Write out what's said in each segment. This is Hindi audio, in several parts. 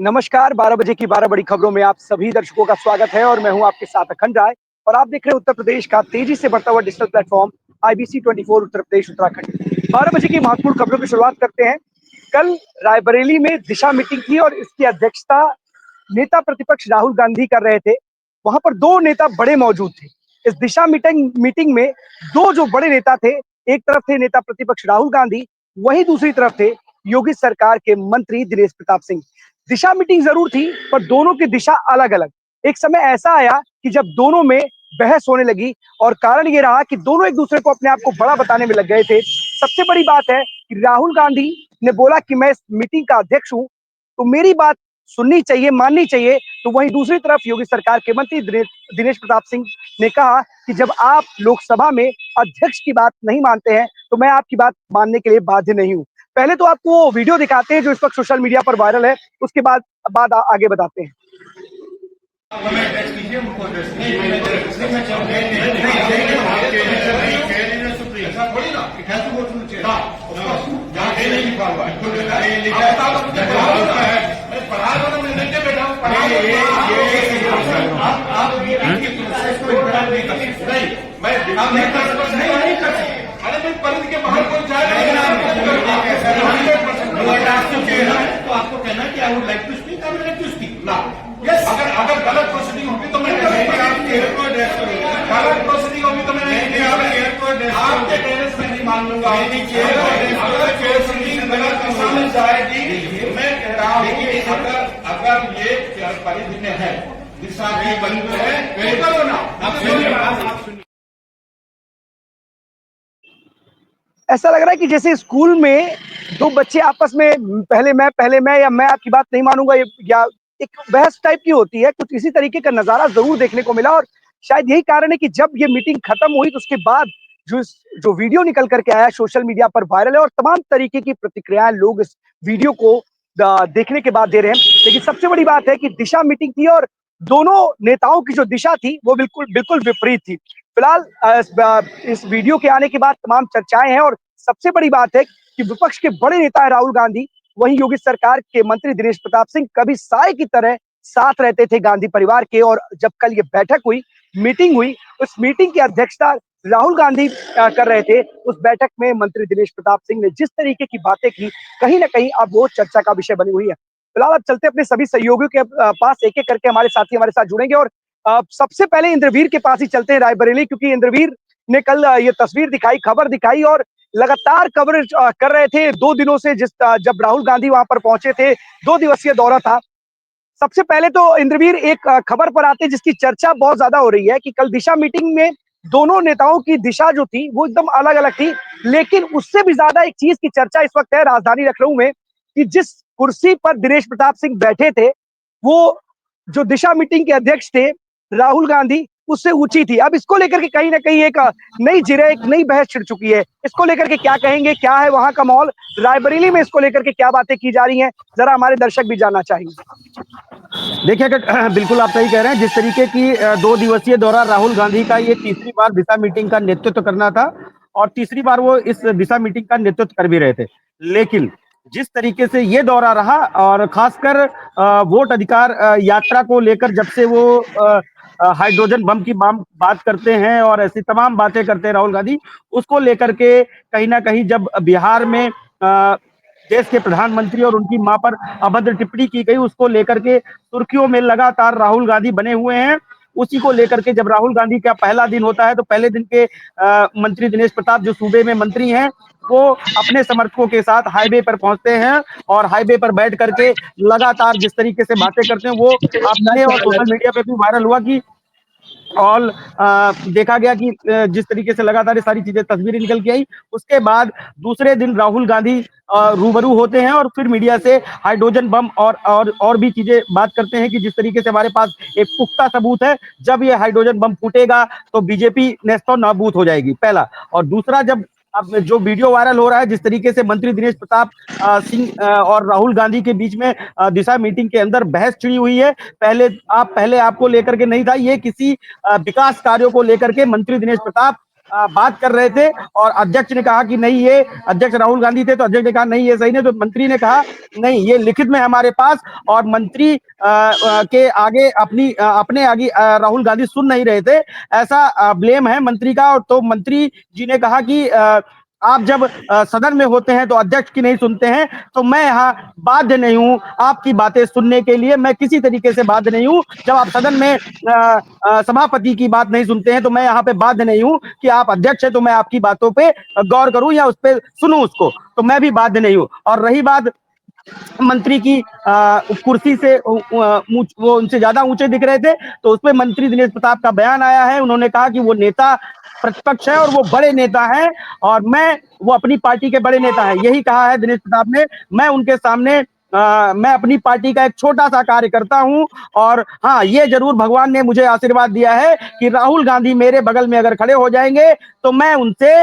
नमस्कार, 12 बजे की 12 बड़ी खबरों में आप सभी दर्शकों का स्वागत है और मैं हूं आपके साथ अखंड राय। और आप देख रहे हैं उत्तर प्रदेश का तेजी से बढ़ता हुआ digital platform IBC 24 Uttar Pradesh Uttarakhand. 12 बजे की महत्वपूर्ण खबरों की शुरुआत करते हैं। कल रायबरेली में दिशा मीटिंग थी और इसकी अध्यक्षता नेता प्रतिपक्ष राहुल गांधी कर रहे थे। वहां पर दो नेता बड़े मौजूद थे। इस दिशा मीटिंग में दो जो बड़े नेता थे, एक तरफ थे नेता प्रतिपक्ष राहुल गांधी, वहीं दूसरी तरफ थे योगी सरकार के मंत्री दिनेश प्रताप सिंह। दिशा मीटिंग जरूर थी, पर दोनों की दिशा अलग अलग। एक समय ऐसा आया कि जब दोनों में बहस होने लगी और कारण ये रहा कि दोनों एक दूसरे को अपने आप को बड़ा बताने में लग गए थे। सबसे बड़ी बात है कि राहुल गांधी ने बोला कि मैं इस मीटिंग का अध्यक्ष हूं, तो मेरी बात सुननी चाहिए, माननी चाहिए। तो वहीं दूसरी तरफ योगी सरकार के मंत्री दिनेश प्रताप सिंह ने कहा कि जब आप लोकसभा में अध्यक्ष की बात नहीं मानते हैं, तो मैं आपकी बात मानने के लिए बाध्य नहीं हूं। पहले तो आपको वो वीडियो दिखाते हैं जो इस वक्त सोशल मीडिया पर वायरल है, उसके बाद आगे बताते हैं। परिधि के बाहर कोई जाए तो आपको कहना कि I would like to speak, I would like to speak ना। यस, अगर गलत प्रोसीडिंग होगी तो मैं गलत प्रोसीडिंग होगी तो मैं आपके टेरेस में नहीं मान लूंगा। अगर प्रोसीडिंग गलत सामने जाएगी, मैं कह रहा हूँ कि अगर ये परिधि में है, दिशा की परिधि में है, करो ना। ऐसा लग रहा है कि जैसे स्कूल में दो बच्चे आपस में पहले मैं या मैं आपकी बात नहीं मानूंगा, या एक बहस टाइप की होती है। कुछ इसी तरीके का नजारा जरूर देखने को मिला और शायद यही कारण है कि जब ये मीटिंग खत्म हुई तो उसके बाद जो वीडियो निकल करके आया सोशल मीडिया पर वायरल है और तमाम तरीके की प्रतिक्रियाएं लोग इस वीडियो को देखने के बाद दे रहे हैं। लेकिन सबसे बड़ी बात है कि दिशा मीटिंग थी और दोनों नेताओं की जो दिशा थी वो बिल्कुल बिल्कुल विपरीत थी। फिलहाल इस वीडियो के आने के बाद तमाम चर्चाएं हैं और सबसे बड़ी बात है कि विपक्ष के बड़े नेता है राहुल गांधी, वहीं योगी सरकार के मंत्री दिनेश प्रताप सिंह कभी साय की तरह साथ रहते थे गांधी परिवार के। और जब कल ये बैठक हुई, मीटिंग हुई, उस मीटिंग की अध्यक्षता राहुल गांधी कर रहे थे। उस बैठक में मंत्री दिनेश प्रताप सिंह ने जिस तरीके की बातें की, कहीं ना कहीं अब वो चर्चा का विषय बनी हुई है। फिलहाल अब चलते अपने सभी सहयोगियों के पास, एक एक करके हमारे साथी हमारे साथ जुड़ेंगे और सबसे पहले इंद्रवीर के पास ही चलते हैं, रायबरेली, क्योंकि इंद्रवीर ने कल ये तस्वीर दिखाई, खबर दिखाई और लगातार कवरेज कर रहे थे 2 दिनों से। जब राहुल गांधी वहां पर पहुंचे थे, 2 दिवसीय दौरा था। सबसे पहले तो इंद्रवीर एक खबर पर आते जिसकी चर्चा बहुत ज्यादा हो रही है कि कल दिशा मीटिंग में दोनों नेताओं की दिशा जो थी वो एकदम अलग अलग थी। लेकिन उससे भी ज्यादा एक चीज की चर्चा इस वक्त है राजधानी लखनऊ में कि जिस कुर्सी पर दिनेश प्रताप सिंह बैठे थे, वो जो दिशा मीटिंग के अध्यक्ष थे राहुल गांधी, उससे ऊंची थी। अब इसको लेकर के कहीं ना कहीं एक नई जिरे, एक नई बहस छिड़ चुकी है। इसको लेकर के क्या कहेंगे, क्या है वहां का माहौल, रायबरेली में इसको लेकर के क्या बातें की जा रही हैं, जरा हमारे दर्शक भी जानना चाहेंगे। देखिए बिल्कुल आप सही कह रहे हैं। जिस तरीके की 2 दिवसीय दौरा राहुल गांधी का, ये तीसरी बार दिशा मीटिंग का नेतृत्व करना था और तीसरी बार वो इस दिशा मीटिंग का नेतृत्व कर भी रहे थे। लेकिन जिस तरीके से ये दौरा रहा और खासकर वोट अधिकार यात्रा को लेकर, जब से वो हाइड्रोजन बम की बात करते हैं और ऐसी तमाम बातें करते हैं राहुल गांधी, उसको लेकर के कहीं ना कहीं जब बिहार में देश के प्रधानमंत्री और उनकी मां पर अभद्र टिप्पणी की गई, उसको लेकर के सुर्खियों में लगातार राहुल गांधी बने हुए हैं। उसी को लेकर के जब राहुल गांधी का पहला दिन होता है तो पहले दिन के मंत्री दिनेश प्रताप, जो सूबे में मंत्री हैं, वो अपने समर्थकों के साथ हाईवे पर पहुंचते हैं और हाईवे पर बैठ करके लगातार जिस तरीके से बातें करते हैं वो आपने और सोशल मीडिया पे भी वायरल हुआ कि और देखा गया कि जिस तरीके से लगातार ये सारी चीजें, तस्वीरें निकल के आई। उसके बाद दूसरे दिन राहुल गांधी रूबरू होते हैं और फिर मीडिया से हाइड्रोजन बम और भी चीजें बात करते हैं कि जिस तरीके से हमारे पास एक पुख्ता सबूत है, जब ये हाइड्रोजन बम फूटेगा तो बीजेपी नेस्तो नाबूद हो जाएगी, पहला। और दूसरा, जब अब जो वीडियो वायरल हो रहा है जिस तरीके से मंत्री दिनेश प्रताप सिंह और राहुल गांधी के बीच में दिशा मीटिंग के अंदर बहस छिड़ी हुई है। पहले आपको लेकर के नहीं था, ये किसी विकास कार्यों को लेकर के मंत्री दिनेश प्रताप बात कर रहे थे और अध्यक्ष ने कहा कि नहीं, ये अध्यक्ष राहुल गांधी थे तो अध्यक्ष ने कहा नहीं ये सही नहीं, तो मंत्री ने कहा नहीं ये लिखित में हमारे पास, और मंत्री के आगे अपने आगे राहुल गांधी सुन नहीं रहे थे, ऐसा ब्लेम है मंत्री का। और तो मंत्री जी ने कहा कि आप जब सदन में होते हैं तो अध्यक्ष की नहीं सुनते हैं, तो मैं यहाँ बाध्य नहीं हूँ आपकी बातें सुनने के लिए, मैं किसी तरीके से बाध्य नहीं हूँ। जब आप सदन में सभापति की बात नहीं सुनते हैं तो मैं यहाँ पे बाध्य नहीं हूँ कि आप अध्यक्ष है तो मैं आपकी बातों पे गौर करूं या उस पर सुनूं उसको, तो मैं भी बाध्य नहीं हूँ। और रही बात मंत्री की कुर्सी से वो उनसे ज्यादा ऊंचे दिख रहे थे, तो उसमें मंत्री दिनेश प्रताप का बयान आया है। उन्होंने कहा कि वो नेता प्रतिपक्ष है और वो बड़े नेता हैं, और वो अपनी पार्टी के बड़े नेता हैं, यही कहा है दिनेश प्रताप ने। मैं उनके सामने मैं अपनी पार्टी का एक छोटा सा कार्यकर्ता हूं, और हाँ ये जरूर भगवान ने मुझे आशीर्वाद दिया है कि राहुल गांधी मेरे बगल में अगर खड़े हो जाएंगे तो मैं उनसे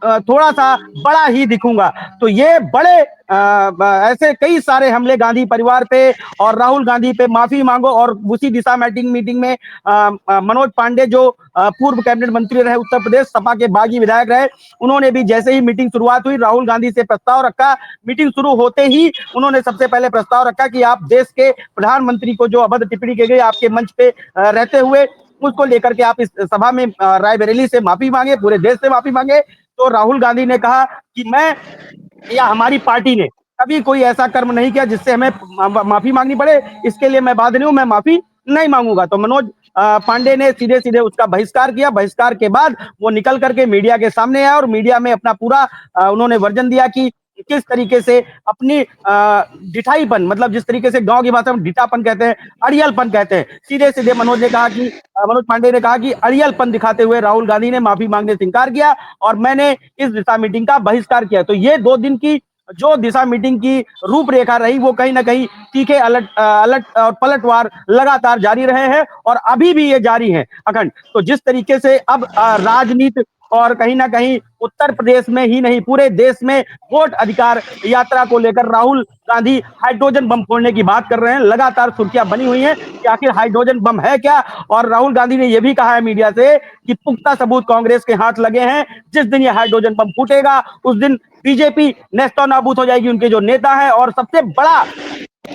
थोड़ा सा बड़ा ही दिखूंगा। तो ये बड़े ऐसे कई सारे हमले गांधी परिवार पे और राहुल गांधी पे, माफी मांगो। और उसी दिशा मीटिंग में मनोज पांडे जो पूर्व कैबिनेट मंत्री रहे उत्तर प्रदेश, सपा के बागी विधायक रहे, उन्होंने भी जैसे ही मीटिंग शुरुआत हुई राहुल गांधी से प्रस्ताव रखा। मीटिंग शुरू होते ही उन्होंने सबसे पहले प्रस्ताव रखा कि आप देश के प्रधानमंत्री को जो अभद्र टिप्पणी की गई आपके मंच पे रहते हुए, उसको लेकर के आप इस सभा में रायबरेली से माफी मांगे, पूरे देश से माफी मांगे। तो राहुल गांधी ने कहा कि मैं या हमारी पार्टी ने कभी कोई ऐसा कर्म नहीं किया जिससे हमें माफी मांगनी पड़े, इसके लिए मैं बाध्य नहीं हूं, मैं माफी नहीं मांगूंगा। तो मनोज पांडे ने सीधे सीधे उसका बहिष्कार किया। बहिष्कार के बाद वो निकल करके मीडिया के सामने आया और मीडिया में अपना पूरा उन्होंने वर्जन दिया कि किस तरीके से अपनी डिठाईपन, मतलब जिस तरीके से गांव की भाषा में डिठापन कहते हैं, अड़ियलपन कहते हैं, सीधे सीधे मनोज पांडे ने कहा कि अड़ियलपन दिखाते हुए राहुल गांधी ने माफी मांगने से इनकार किया और मैंने इस दिशा मीटिंग का बहिष्कार किया। तो ये 2 दिन की जो दिशा मीटिंग की रूपरेखा रही वो कहीं ना कहीं तीखे अलट और पलटवार लगातार जारी रहे हैं और अभी भी ये जारी है अखंड। तो जिस तरीके से अब राजनीति और कहीं ना कहीं उत्तर प्रदेश में ही नहीं पूरे देश में वोट अधिकार यात्रा को लेकर राहुल गांधी हाइड्रोजन बम फोड़ने की बात कर रहे हैं, लगातार सुर्खियां बनी हुई हैं कि आखिर हाइड्रोजन बम है क्या। और राहुल गांधी ने यह भी कहा है मीडिया से कि पुख्ता सबूत कांग्रेस के हाथ लगे हैं, जिस दिन यह हाइड्रोजन बम फूटेगा उस दिन बीजेपी नेस्तो नाबूद हो जाएगी, उनके जो नेता हैं। और सबसे बड़ा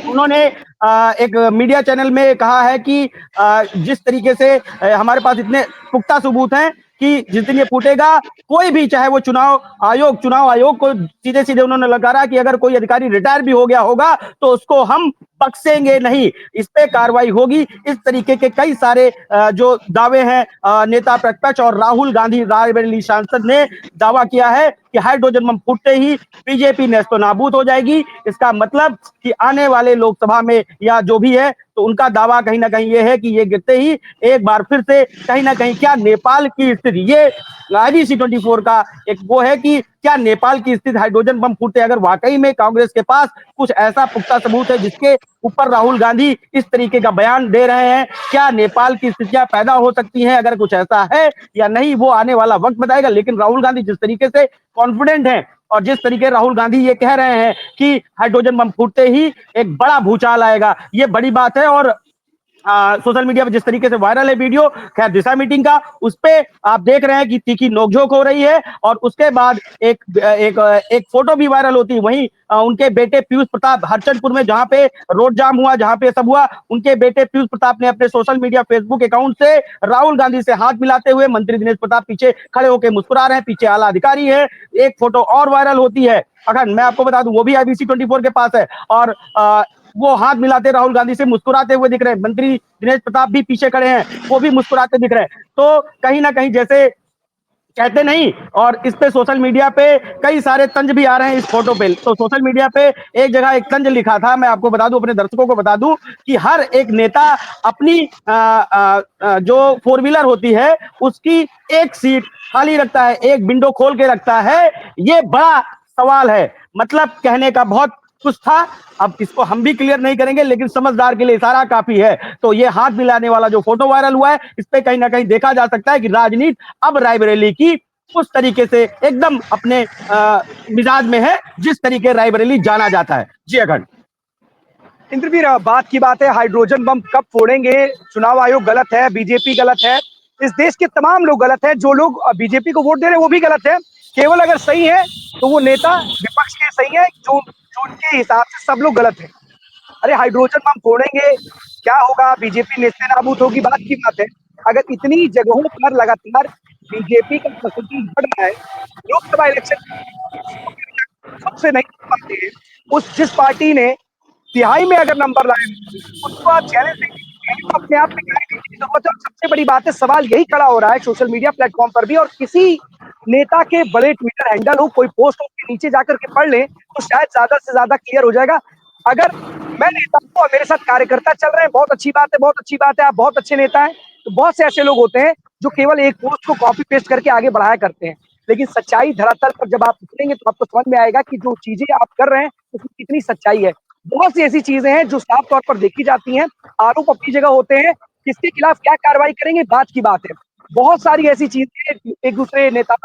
उन्होंने एक मीडिया चैनल में कहा है कि जिस तरीके से हमारे पास इतने पुख्ता सबूत हैं कि जिस दिन ये फूटेगा कोई भी, चाहे वो चुनाव आयोग को सीधे सीधे उन्होंने लगा कि अगर कोई अधिकारी रिटायर भी हो गया होगा तो उसको हम बख्शेंगे नहीं, इस पे कार्रवाई होगी। इस तरीके के कई सारे जो दावे हैं नेता प्रतिपक्ष और राहुल गांधी रायबरेली सांसद ने दावा किया है कि हाइड्रोजन बम फूटते ही बीजेपी नेस्तो नाबूद हो जाएगी। इसका मतलब कि आने वाले लोकसभा में या जो भी है तो उनका दावा कहीं ना कहीं ये है कि ये गिरते ही एक बार फिर से कहीं ना कहीं क्या नेपाल की स्थिति, ये IBC 24 का एक वो है कि क्या नेपाल की स्थिति हाइड्रोजन बम फूटते, अगर वाकई में कांग्रेस के पास कुछ ऐसा पुख्ता सबूत है जिसके ऊपर राहुल गांधी इस तरीके का बयान दे रहे हैं, क्या नेपाल की स्थितियां पैदा हो सकती हैं, अगर कुछ ऐसा है या नहीं वो आने वाला वक्त बताएगा। लेकिन राहुल गांधी जिस तरीके से कॉन्फिडेंट है और जिस तरीके राहुल गांधी ये कह रहे हैं कि हाइड्रोजन बम फूटते ही एक बड़ा भूचाल आएगा, ये बड़ी बात है। और सोशल मीडिया पर जिस तरीके से वायरल है वीडियो खैर दिशा मीटिंग का, उस पे आप देख रहे हैं कि तीखी नोकझोंक हो रही है। और उसके बाद एक फोटो भी वायरल होती है, वहीं उनके बेटे पीयूष प्रताप हरचंदपुर में जहां पे रोड जाम हुआ, जहां पे सब हुआ, उनके बेटे पीयूष प्रताप ने अपने सोशल मीडिया फेसबुक अकाउंट से राहुल गांधी से हाथ मिलाते हुए, मंत्री दिनेश प्रताप पीछे खड़े होकर मुस्कुरा रहे हैं, पीछे आला अधिकारी है। एक फोटो और वायरल होती है अगर मैं आपको बता दूं, वो भी IBC 24 के पास है और वो हाथ मिलाते राहुल गांधी से मुस्कुराते हुए दिख रहे हैं। मंत्री दिनेश प्रताप भी पीछे खड़े हैं, वो भी मुस्कुराते दिख रहे हैं। तो कहीं ना कहीं जैसे कहते नहीं, और इस पे सोशल मीडिया पे कई सारे तंज भी आ रहे हैं इस फोटो पे। तो सोशल मीडिया पे एक जगह एक तंज लिखा था, मैं आपको बता दूं, अपने दर्शकों को बता दूं कि हर एक नेता अपनी जो 4 व्हीलर होती है उसकी एक सीट खाली रखता है, एक विंडो खोल के रखता है। ये बड़ा सवाल है, मतलब कहने का बहुत कुछ था, अब इसको हम भी क्लियर नहीं करेंगे लेकिन समझदार के लिए इशारा काफी है। तो ये हाथ मिलाने वाला जो फोटो वायरल हुआ है इस पे कहीं ना कहीं देखा जा सकता है कि राजनीति अब रायबरेली की उस तरीके से एकदम अपने मिजाज में है जिस तरीके रायबरेली जाना जाता है। जी अखंड। इंद्रवीर, बात की बात है हाइड्रोजन बम कब फोड़ेंगे, चुनाव आयोग गलत है, बीजेपी गलत है, इस देश के तमाम लोग गलत हैं। जो लोग बीजेपी को वोट दे रहे हैं वो भी गलत है। केवल अगर सही है तो वो नेता विपक्ष के सही है, जो जो उनके हिसाब से सब लोग गलत है। अरे हाइड्रोजन बम फोड़ेंगे, क्या होगा, बीजेपी नेस्ते नाबूद होगी, बात की बात है। अगर इतनी जगहों पर लगातार बीजेपी का परसेंटेज बढ़ रहा है, लोकसभा इलेक्शन खुद से नहीं कर पाते हैं, उस जिस पार्टी ने तिहाई में अगर नंबर लाए उसको आप चैलेंज देंगे, तो अपने आप में क्या है कि जरूरत है। और सबसे बड़ी बात है, सवाल यही खड़ा हो रहा है सोशल मीडिया प्लेटफॉर्म पर भी, और किसी नेता के बड़े ट्विटर हैंडल हो, कोई पोस्ट हो, उसके नीचे जाकर के पढ़ लें तो शायद ज्यादा से ज्यादा क्लियर हो जाएगा। अगर मैं नेता हूं और मेरे साथ कार्यकर्ता चल रहे हैं, बहुत अच्छी बात है, बहुत अच्छी बात है, आप बहुत अच्छे नेता हैं। तो बहुत से ऐसे लोग होते हैं जो केवल एक पोस्ट को कॉपी पेस्ट करके आगे बढ़ाया करते हैं, लेकिन सच्चाई धरातल पर जब आप उतरेंगे तो आपको समझ में आएगा कि जो चीजें आप कर रहे हैं उसमें कितनी सच्चाई है। बहुत सी ऐसी चीजें हैं जो साफ तौर पर देखी जाती हैं, आरोप अपनी जगह होते हैं, किसके खिलाफ क्या कार्रवाई करेंगे बात की बात है। बहुत सारी ऐसी चीजें एक दूसरे नेता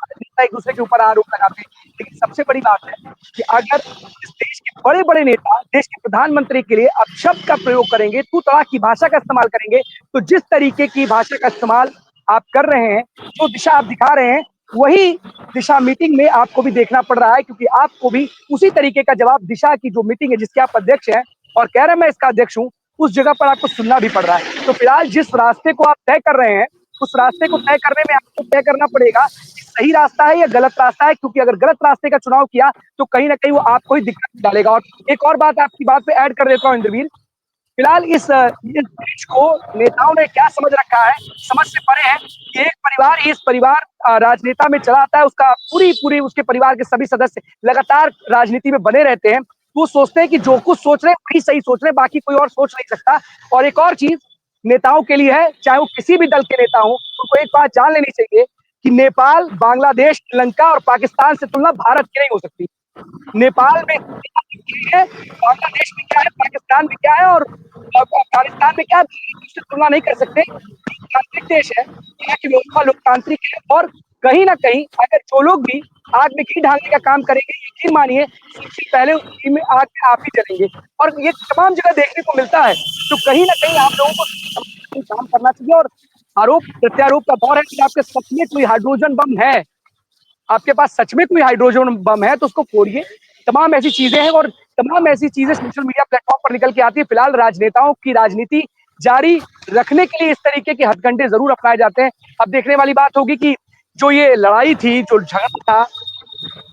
एक दूसरे के ऊपर आरोप लगाते हैं, लेकिन सबसे बड़ी बात है कि अगर इस देश के बड़े बड़े नेता देश के प्रधानमंत्री के लिए अपशब्द का प्रयोग करेंगे, तू तड़ाक की भाषा का इस्तेमाल करेंगे, तो जिस तरीके की भाषा का इस्तेमाल आप कर रहे हैं, जो दिशा आप दिखा रहे हैं, वही दिशा मीटिंग में आपको भी देखना पड़ रहा है, क्योंकि आपको भी उसी तरीके का जवाब दिशा की जो मीटिंग है जिसके आप अध्यक्ष हैं और कह रहे हैं मैं इसका अध्यक्ष हूं, उस जगह पर आपको सुनना भी पड़ रहा है। तो फिलहाल जिस रास्ते को आप तय कर रहे हैं, उस रास्ते को तय करने में आपको तय करना पड़ेगा कि सही रास्ता है या गलत रास्ता है, क्योंकि अगर गलत रास्ते का चुनाव किया तो कहीं ना कहीं वो आपको ही दिक्कत में डालेगा। और एक और बात आपकी बात पे ऐड कर देता हूँ इंद्रवीर, फिलहाल इस देश को नेताओं ने क्या समझ रखा है, समझ से परे है कि एक परिवार, इस परिवार राजनेता में चला आता है, उसका पूरी पूरी उसके परिवार के सभी सदस्य लगातार राजनीति में बने रहते हैं। वो सोचते हैं कि जो कुछ सोच रहे हैं वही सही सोच रहे हैं, बाकी कोई और सोच नहीं सकता। और एक और चीज नेताओं के लिए है, चाहे वो किसी भी दल के नेता हो, उनको एक बात जान लेनी चाहिए कि नेपाल, बांग्लादेश, श्रीलंका और पाकिस्तान से तुलना भारत की नहीं हो सकती। नेपाल में क्या है, बांग्लादेश में क्या है, पाकिस्तान में क्या है और अफगानिस्तान में क्या है, उससे तुलना नहीं कर सकते। लोकतांत्रिक देश है, यहाँ की व्यवस्था लोकतांत्रिक है, और कहीं ना कहीं अगर जो लोग भी आग में घी डालने का काम करेंगे, यकीन मानिए सबसे पहले उस घी में आग में आप ही जलेंगे। और ये तमाम जगह देखने को मिलता है। तो कहीं ना कहीं आप लोगों को काम करना चाहिए। और आरोप प्रत्यारोप का दौर है कि आपके सच में कोई हाइड्रोजन बम है, आपके पास सच में कोई हाइड्रोजन बम है तो उसको फोड़िए। तमाम ऐसी चीजें हैं और तमाम ऐसी चीजें सोशल मीडिया प्लेटफॉर्म पर निकल के आती है। फिलहाल राजनेताओं की राजनीति जारी रखने के लिए इस तरीके के हथकंडे जरूर अपनाए जाते हैं। अब देखने वाली बात होगी कि जो ये लड़ाई थी, जो झगड़ा था,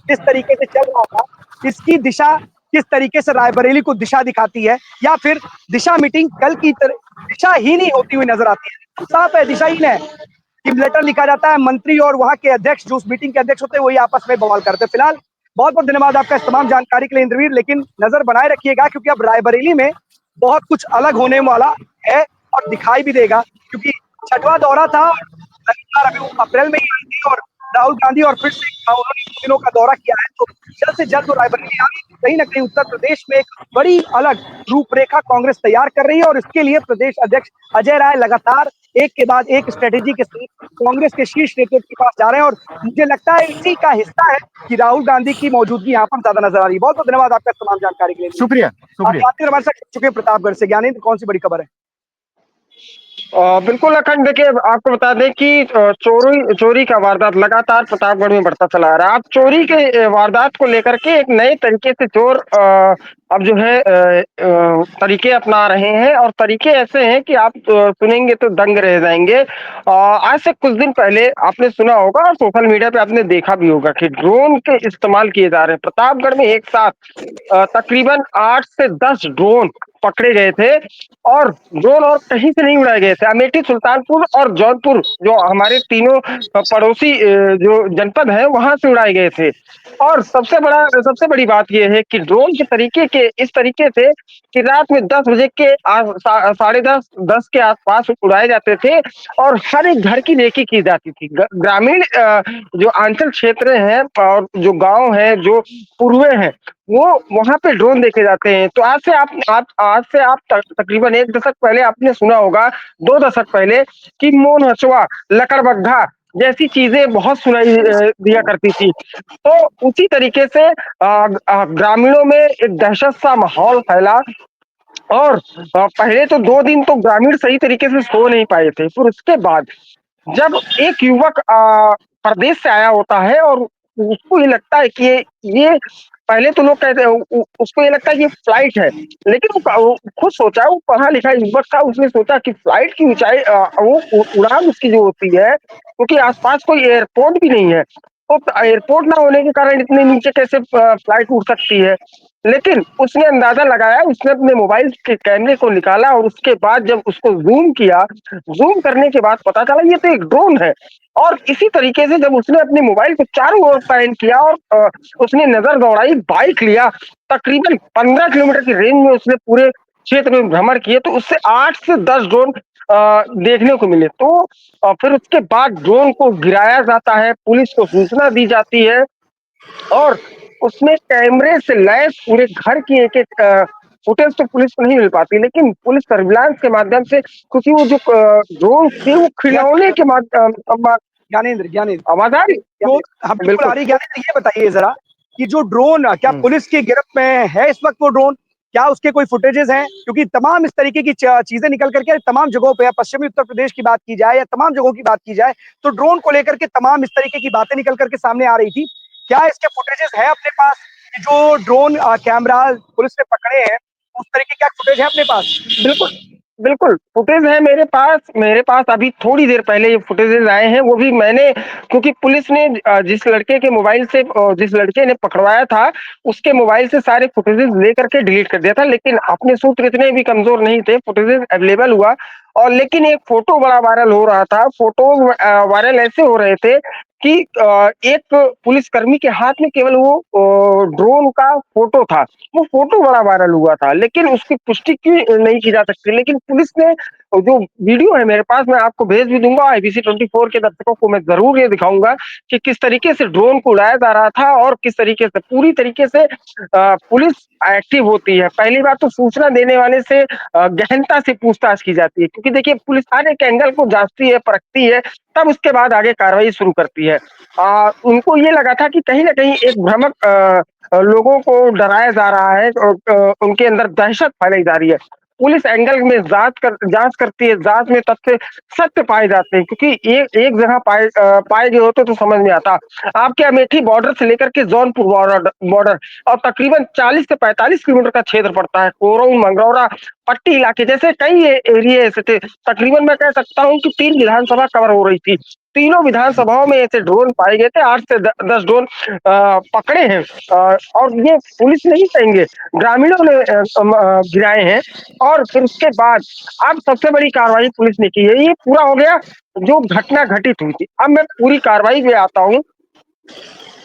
किस तरीके से चल रहा था, इसकी दिशा किस तरीके से रायबरेली को दिशा दिखाती है, या फिर दिशा मीटिंग कल की दिशा ही नहीं होती हुई नजर आती है। साफ है, दिशाहीन है कि लेटर लिखा जाता है, मंत्री और वहां के अध्यक्ष जो उस मीटिंग के अध्यक्ष होते हैं वही आपस में बवाल करते हैं। फिलहाल बहुत बहुत धन्यवाद आपका इस तमाम जानकारी के लिए इंद्रवीर, लेकिन नजर बनाए रखिएगा क्योंकि अब रायबरेली में बहुत कुछ अलग होने वाला है और दिखाई भी देगा, क्योंकि छठवां दौरा था, लगातार अभी अप्रैल में ही आई थी और राहुल गांधी और फिर से उन्होंने दिनों का दौरा किया है। तो जल्द से जल्द रायबरेली आगे कहीं ना कहीं उत्तर प्रदेश में एक बड़ी अलग रूपरेखा कांग्रेस तैयार कर रही है, और इसके लिए प्रदेश अध्यक्ष अजय राय लगातार एक के बाद एक स्ट्रेटेजी के साथ कांग्रेस के शीर्ष नेतृत्व के पास जा रहे हैं। और मुझे लगता है इसी का हिस्सा है कि राहुल गांधी की मौजूदगी यहाँ पर ज्यादा नजर आ रही है। बहुत बहुत धन्यवाद आपका तमाम जानकारी के लिए। शुक्रिया शुक्रिया। हमारे साथ जुड़ चुके प्रतापगढ़ से। ज्ञानेंद्र, कौन सी बड़ी खबर है? बिल्कुल अखंड, देखिए आपको बता दें कि चोरी का वारदात लगातार प्रतापगढ़ में बढ़ता चला आ रहा है। अब चोरी के वारदात को लेकर के एक नए तरीके से चोर अब जो है तरीके अपना रहे हैं, और तरीके ऐसे हैं कि आप सुनेंगे तो दंग रह जाएंगे। आज से कुछ दिन पहले आपने सुना होगा और सोशल मीडिया पे आपने देखा भी होगा कि ड्रोन के इस्तेमाल किए जा रहे हैं। प्रतापगढ़ में एक साथ तकरीबन 8 से 10 ड्रोन पकड़े गए थे, और ड्रोन और कहीं से नहीं उड़ाए गए थे। अमेठी, सुल्तानपुर और जौनपुर जो हमारे तीनों पड़ोसी जो जनपद है वहां से उड़ाए गए थे। और सबसे बड़ी बात यह है कि ड्रोन के तरीके के इस तरीके से कि रात में 10 बजे के 10:30 के आसपास उड़ाए जाते थे, और हर एक घर की रेकी की जाती थी। ग्रामीण जो अंचल क्षेत्र हैं और जो गांव है, जो पूर्वे हैं, वो वहां पे ड्रोन देखे जाते हैं। तो आज से आप तकरीबन 1 दशक पहले आपने सुना होगा, 2 दशक पहले, कि मोन हसुआ, लकड़बग्घा जैसी चीजें बहुत सुनाई दिया करती थी। तो उसी तरीके से ग्रामीणों में एक दहशत सा माहौल फैला, और पहले तो 2 दिन तो ग्रामीण सही तरीके से सो नहीं पाए थे। फिर उसके बाद जब एक युवक प्रदेश से आया होता है और उसको ये लगता है कि ये पहले तो लोग कहते हैं उसको ये लगता है कि ये फ्लाइट है, लेकिन वो खुद सोचा, वो पढ़ा लिखा युवक था, उसने सोचा कि फ्लाइट की ऊंचाई वो उड़ान उसकी जो होती है, क्योंकि आसपास कोई एयरपोर्ट भी नहीं है, तो एयरपोर्ट ना होने के कारण इतने नीचे कैसे फ्लाइट उड़ सकती है। लेकिन उसने अंदाजा लगाया, उसने अपने मोबाइल के कैमरे को निकाला और उसके बाद जब उसको जूम किया, जूम करने के बाद पता चला ये तो एक ड्रोन है। और इसी तरीके से जब उसने अपने मोबाइल को चारों ओर पैन किया और उसने नजर दौड़ाई, बाइक लिया, तकरीबन 15 किलोमीटर की रेंज में उसने पूरे क्षेत्र में भ्रमण किए, तो उससे 8 से 10 ड्रोन देखने को मिले। तो फिर उसके बाद ड्रोन को गिराया जाता है, पुलिस को सूचना दी जाती है और उसमें कैमरे से लैस पूरे घर की एक-एक फुटेज तो पुलिस को नहीं मिल पाती, लेकिन पुलिस सर्विलांस के माध्यम से, क्योंकि वो जो ड्रोन थे वो खिलौने के ज्ञानेंद्र, ज्ञानेंद्र, आवाज आ रही जो है? हाँ, बिल्कुल आ बिल्कुल। रही है। ज्ञानेंद्र, ये बताइए ज़रा कि जो ड्रोन क्या हुँ। पुलिस की गिरफ्त में है इस वक़्त वो ड्रोन? क्या उसके कोई फुटेजेज़ हैं? क्योंकि तमाम इस तरीके की चीज़ें निकल कर के तमाम जगहों पे, या पश्चिमी उत्तर प्रदेश की बात की जाए या तमाम जगहों की बात की जाए, तो ड्रोन को लेकर के तमाम इस तरीके की बातें निकल कर के सामने आ रही थी। क्या इसके फुटेजेज़ हैं अपने पास कि जो ड्रोन कैमरा पुलिस ने पकड़े हैं, उस तरीके क्या फुटेज है अपने पास? बिल्कुल, बिल्कुल, फुटेज है मेरे पास अभी थोड़ी देर पहले ये फुटेजेज़ आए हैं, वो भी मैंने, क्योंकि पुलिस ने जिस लड़के के मोबाइल से जिस लड़के ने पकड़वाया था, उसके मोबाइल से सारे फुटेजेज़ लेकर के डिलीट कर दिया था, लेकिन अपने सूत्र इतने भी कमज़ोर नहीं थे, फुटेजेज़ अवेलेबल हुआ और लेकिन एक फ़ोटो बड़ा वायरल हो रहा था, फ़ोटो वायरल ऐसे हो रहे थे कि एक पुलिसकर्मी के हाथ में केवल वो ड्रोन का फ़ोटो था। वो फ़ोटो बड़ा वायरल हुआ था, लेकिन उसकी पुष्टि क्यों नहीं की जा सकती। लेकिन पुलिस ने जो वीडियो है मेरे पास, मैं आपको भेज भी दूँगा, आईबीसी 24 के दर्शकों को मैं ज़रूर ये दिखाऊँगा कि किस तरीके से ड्रोन को उड़ाया जा रहा था और किस तरीके से पूरी तरीके से पुलिस एक्टिव होती है। पहली बात तो सूचना देने वाले से गहनता से पूछताछ की जाती है, क्योंकि देखिए पुलिस हर एक एंगल को जाँचती है, परखती है, तब उसके बाद आगे कार्रवाई शुरू करती है। उनको ये लगा था कि कहीं न कहीं एक भ्रामक लोगों को डराया जा रहा है और उनके अंदर दहशत फैलाई जा रही है। पुलिस एंगल में जाँच करती है, जाँच में तथ्य सत्य पाए जाते हैं, क्योंकि एक एक जगह पाए गए होते तो समझ में आता। आपके अमेठी बॉर्डर से लेकर के जौनपुर बॉर्डर बॉर्डर और तकरीबन 40 से 45 किलोमीटर का क्षेत्र पड़ता है। कोरऊ, मंगरौरा, पट्टी इलाके जैसे कई एरिया ऐसे थे। तकरीबन मैं कह सकता हूँ कि 3 विधानसभा कवर हो रही थी। तीनों विधानसभाओं में ऐसे ड्रोन पाए गए थे, 8 से 10 ड्रोन पकड़े हैं और ये पुलिस नहीं कहेंगे, ग्रामीणों ने गिराए हैं और फिर उसके बाद अब सबसे बड़ी कार्रवाई पुलिस ने की है। ये पूरा हो गया जो घटना घटित हुई थी। अब मैं पूरी कार्रवाई पे आता हूँ।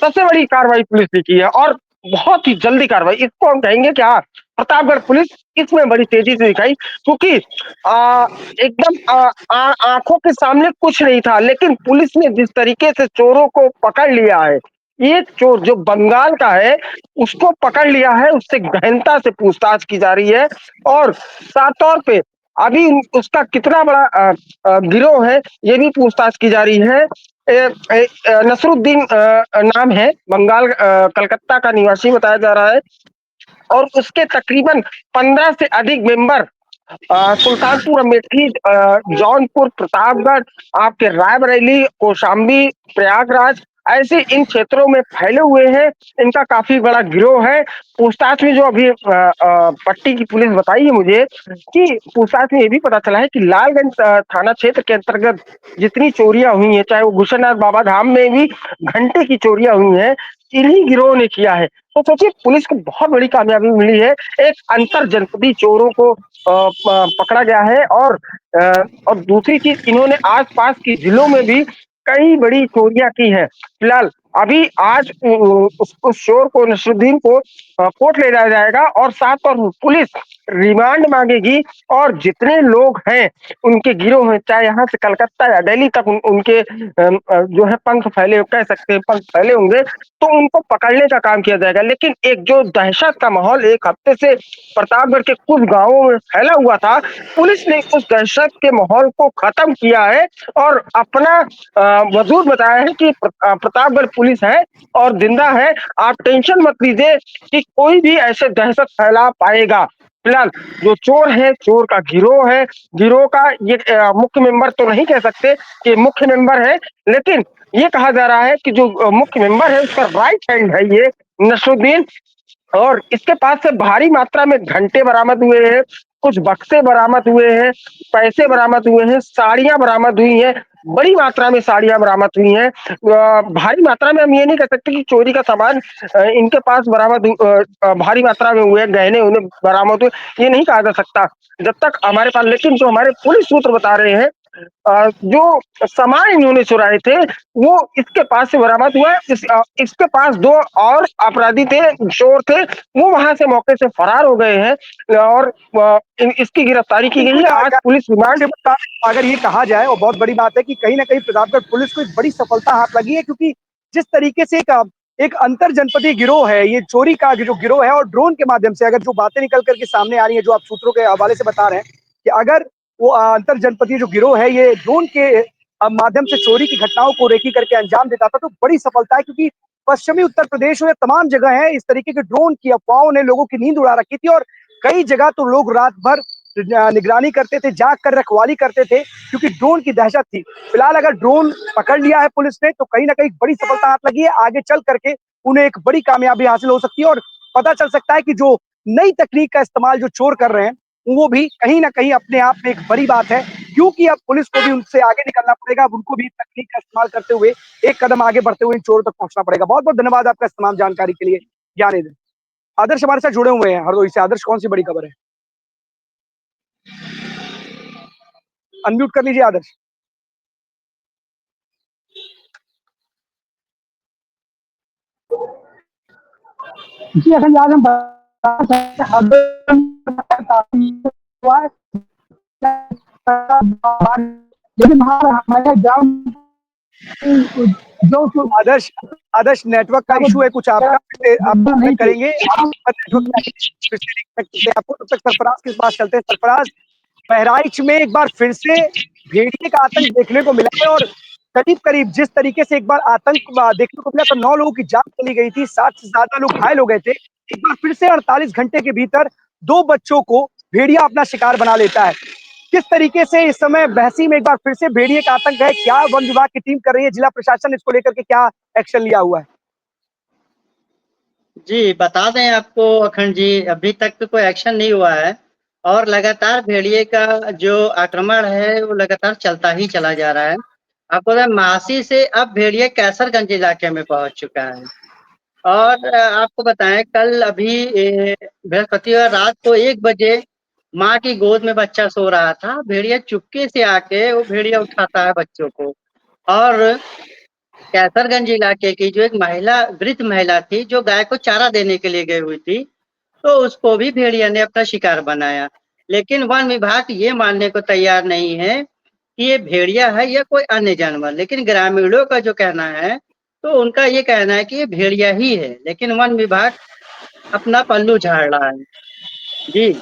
सबसे बड़ी कार्रवाई पुलिस ने की है और बहुत ही जल्दी कार्रवाई, इसको हम कहेंगे क्या, प्रतापगढ़ पुलिस इसमें बड़ी तेजी से दिखाई, क्योंकि एकदम आंखों के सामने कुछ नहीं था, लेकिन पुलिस ने जिस तरीके से चोरों को पकड़ लिया है, एक चोर जो बंगाल का है उसको पकड़ लिया है, उससे गहनता से पूछताछ की जा रही है और साफ तौर पे अभी उसका कितना बड़ा गिरोह है ये भी पूछताछ की जा रही है। नसरुद्दीन नाम है, बंगाल कलकत्ता का निवासी बताया जा रहा है और उसके तकरीबन 15 से अधिक मेंबर सुल्तानपुर अमेठी, जौनपुर, प्रतापगढ़, आपके रायबरेली, कौशाम्बी, प्रयागराज, ऐसे इन क्षेत्रों में फैले हुए हैं। इनका काफी बड़ा गिरोह है। पूछताछ में जो अभी पट्टी की पुलिस बताई है मुझे कि पूछताछ में ये भी पता चला है कि लालगंज थाना क्षेत्र के अंतर्गत जितनी चोरियां हुई हैं, चाहे वो गुशननाथ बाबा धाम में भी घंटे की चोरियां हुई हैं, इन्हीं गिरोह ने किया है। तो सोचिए पुलिस को बहुत बड़ी कामयाबी मिली है। एक अंतर जनपदीय चोरों को पकड़ा गया है और दूसरी चीज, इन्होंने आसपास के जिलों में भी कई बड़ी चोरियां की हैं। फिलहाल अभी आज उस चोर को, नसरुद्दीन को कोर्ट ले जाया जाएगा और साथ और पुलिस रिमांड मांगेगी और जितने लोग हैं उनके गिरोह में, चाहे यहाँ से कलकत्ता या दिल्ली तक उनके जो है पंख फैले, कह सकते हैं पंख फैले होंगे, तो उनको पकड़ने का काम किया जाएगा। लेकिन एक जो दहशत का माहौल एक हफ्ते से प्रतापगढ़ के कुछ गांवों में फैला हुआ था, पुलिस ने उस दहशत के माहौल को खत्म किया है और अपना वजूद बताया है कि प्रतापगढ़ पुलिस है और जिंदा है। आप टेंशन मत लीजिए कि कोई भी ऐसे दहशत फैला पाएगा। फिलहाल जो चोर है, चोर का गिरोह है, गिरोह का ये मुख्य मेंबर तो नहीं कह सकते कि मुख्य मेंबर है, लेकिन ये कहा जा रहा है कि जो मुख्य मेंबर है उसका राइट हैंड है ये नसरुद्दीन। और इसके पास से भारी मात्रा में घंटे बरामद हुए हैं, कुछ बक्से बरामद हुए हैं, पैसे बरामद हुए हैं, साड़ियां बरामद हुई हैं, बड़ी मात्रा में साड़ियां बरामद हुई हैं। भारी मात्रा में हम ये नहीं कह सकते कि चोरी का सामान इनके पास भारी मात्रा में हुए, गहने उन्हें बरामद हुए, ये नहीं कहा जा सकता जब तक हमारे पास। लेकिन जो हमारे पुलिस सूत्र बता रहे हैं जो सामान इन्होंने चुराए थे वो इसके पास से बरामद हुआ है। इसके पास दो और अपराधी थे, चोर थे, वो वहां से मौके से फरार हो गए हैं और इसकी गिरफ्तारी की गई बिल्कुल, है। आज पुलिस रिमांड अगर ये कहा जाए और बहुत बड़ी बात है कि कहीं न कहीं प्रतापगढ़ पुलिस को एक बड़ी सफलता हाथ लगी है, क्योंकि जिस तरीके से एक अंतर जनपदीय गिरोह है, ये चोरी का जो गिरोह है, और ड्रोन के माध्यम से अगर जो बातें निकल कर के सामने आ रही हैं, जो आप सूत्रों के हवाले से बता रहे हैं कि अगर वो अंतर जनपदीय जो गिरोह है, ये ड्रोन के माध्यम से चोरी की घटनाओं को रेकी करके अंजाम देता था, तो बड़ी सफलता है, क्योंकि पश्चिमी उत्तर प्रदेश में तमाम जगह है इस तरीके के ड्रोन की अफवाहों ने लोगों की नींद उड़ा रखी थी, और कई जगह तो लोग रात भर निगरानी करते थे, जाग कर रखवाली करते थे, क्योंकि ड्रोन की दहशत थी। फिलहाल अगर ड्रोन पकड़ लिया है पुलिस ने, तो कहीं ना कहीं बड़ी सफलता हाथ लगी है। आगे चल करके उन्हें एक बड़ी कामयाबी हासिल हो सकती है, और पता चल सकता है कि जो नई तकनीक का इस्तेमाल जो चोर कर रहे हैं, वो भी कहीं ना कहीं अपने आप में एक बड़ी बात है, क्योंकि अब पुलिस को भी उनसे आगे निकलना पड़ेगा। अब उनको भी तकनीक का इस्तेमाल करते हुए एक कदम आगे बढ़ते हुए इन चोरों तक पहुंचना पड़ेगा। बहुत बहुत धन्यवाद आपका इस तमाम जानकारी के लिए, ज्ञानेंद्र। आदर्श हमारे साथ जुड़े हुए हैं हरदोई से। आदर्श, कौन सी बड़ी खबर है? अनम्यूट कर लीजिए आदर्श। जी अखिल, आज हम बता सकते हैं लेकिन हमारे ग्राउंड जो आदर्श, आदर्श नेटवर्क का इशू है कुछ आपका, आप नहीं करेंगे नेटवर्क फिर से लिंक करते हैं आपको। तब तक सरफराज के पास चलते हैं। सरफराज, बहराइच में एक बार फिर से भेड़िए का आतंक देखने को मिला है, और करीब करीब जिस तरीके से एक बार आतंक देखने को मिला, तो 9 लोगों की जान चली गई थी, 60 से ज्यादा लोग घायल हो गए थे। एक बार फिर से 48 घंटे के भीतर 2 बच्चों को भेड़िया अपना शिकार बना लेता है। किस तरीके से इस समय बहसी में एक बार फिर से भेड़िए का आतंक है, क्या वन विभाग की टीम कर रही है, जिला प्रशासन इसको लेकर के क्या एक्शन लिया हुआ है? जी, बता दें आपको अखंड जी, अभी तक तो कोई एक्शन नहीं हुआ है और लगातार भेड़िए का जो आक्रमण है वो लगातार चलता ही चला जा रहा है। आपको पता है महासी से अब भेड़िए कैसरगंज इलाके में पहुंच चुका है। और आपको बताएं कल अभी बृहस्पतिवार रात को 1 बजे माँ की गोद में बच्चा सो रहा था, भेड़िया चुपके से आके वो भेड़िया उठाता है बच्चों को। और कैसरगंज इलाके की जो एक महिला, वृद्ध महिला थी जो गाय को चारा देने के लिए गई हुई थी, तो उसको भी भेड़िया ने अपना शिकार बनाया। लेकिन वन विभाग ये मानने को तैयार नहीं है कि ये भेड़िया है या कोई अन्य जानवर। लेकिन ग्रामीणों का जो कहना है, तो उनका ये कहना है कि ये भेड़िया ही है, लेकिन वन विभाग अपना पल्लू झाड़ रहा है। जी।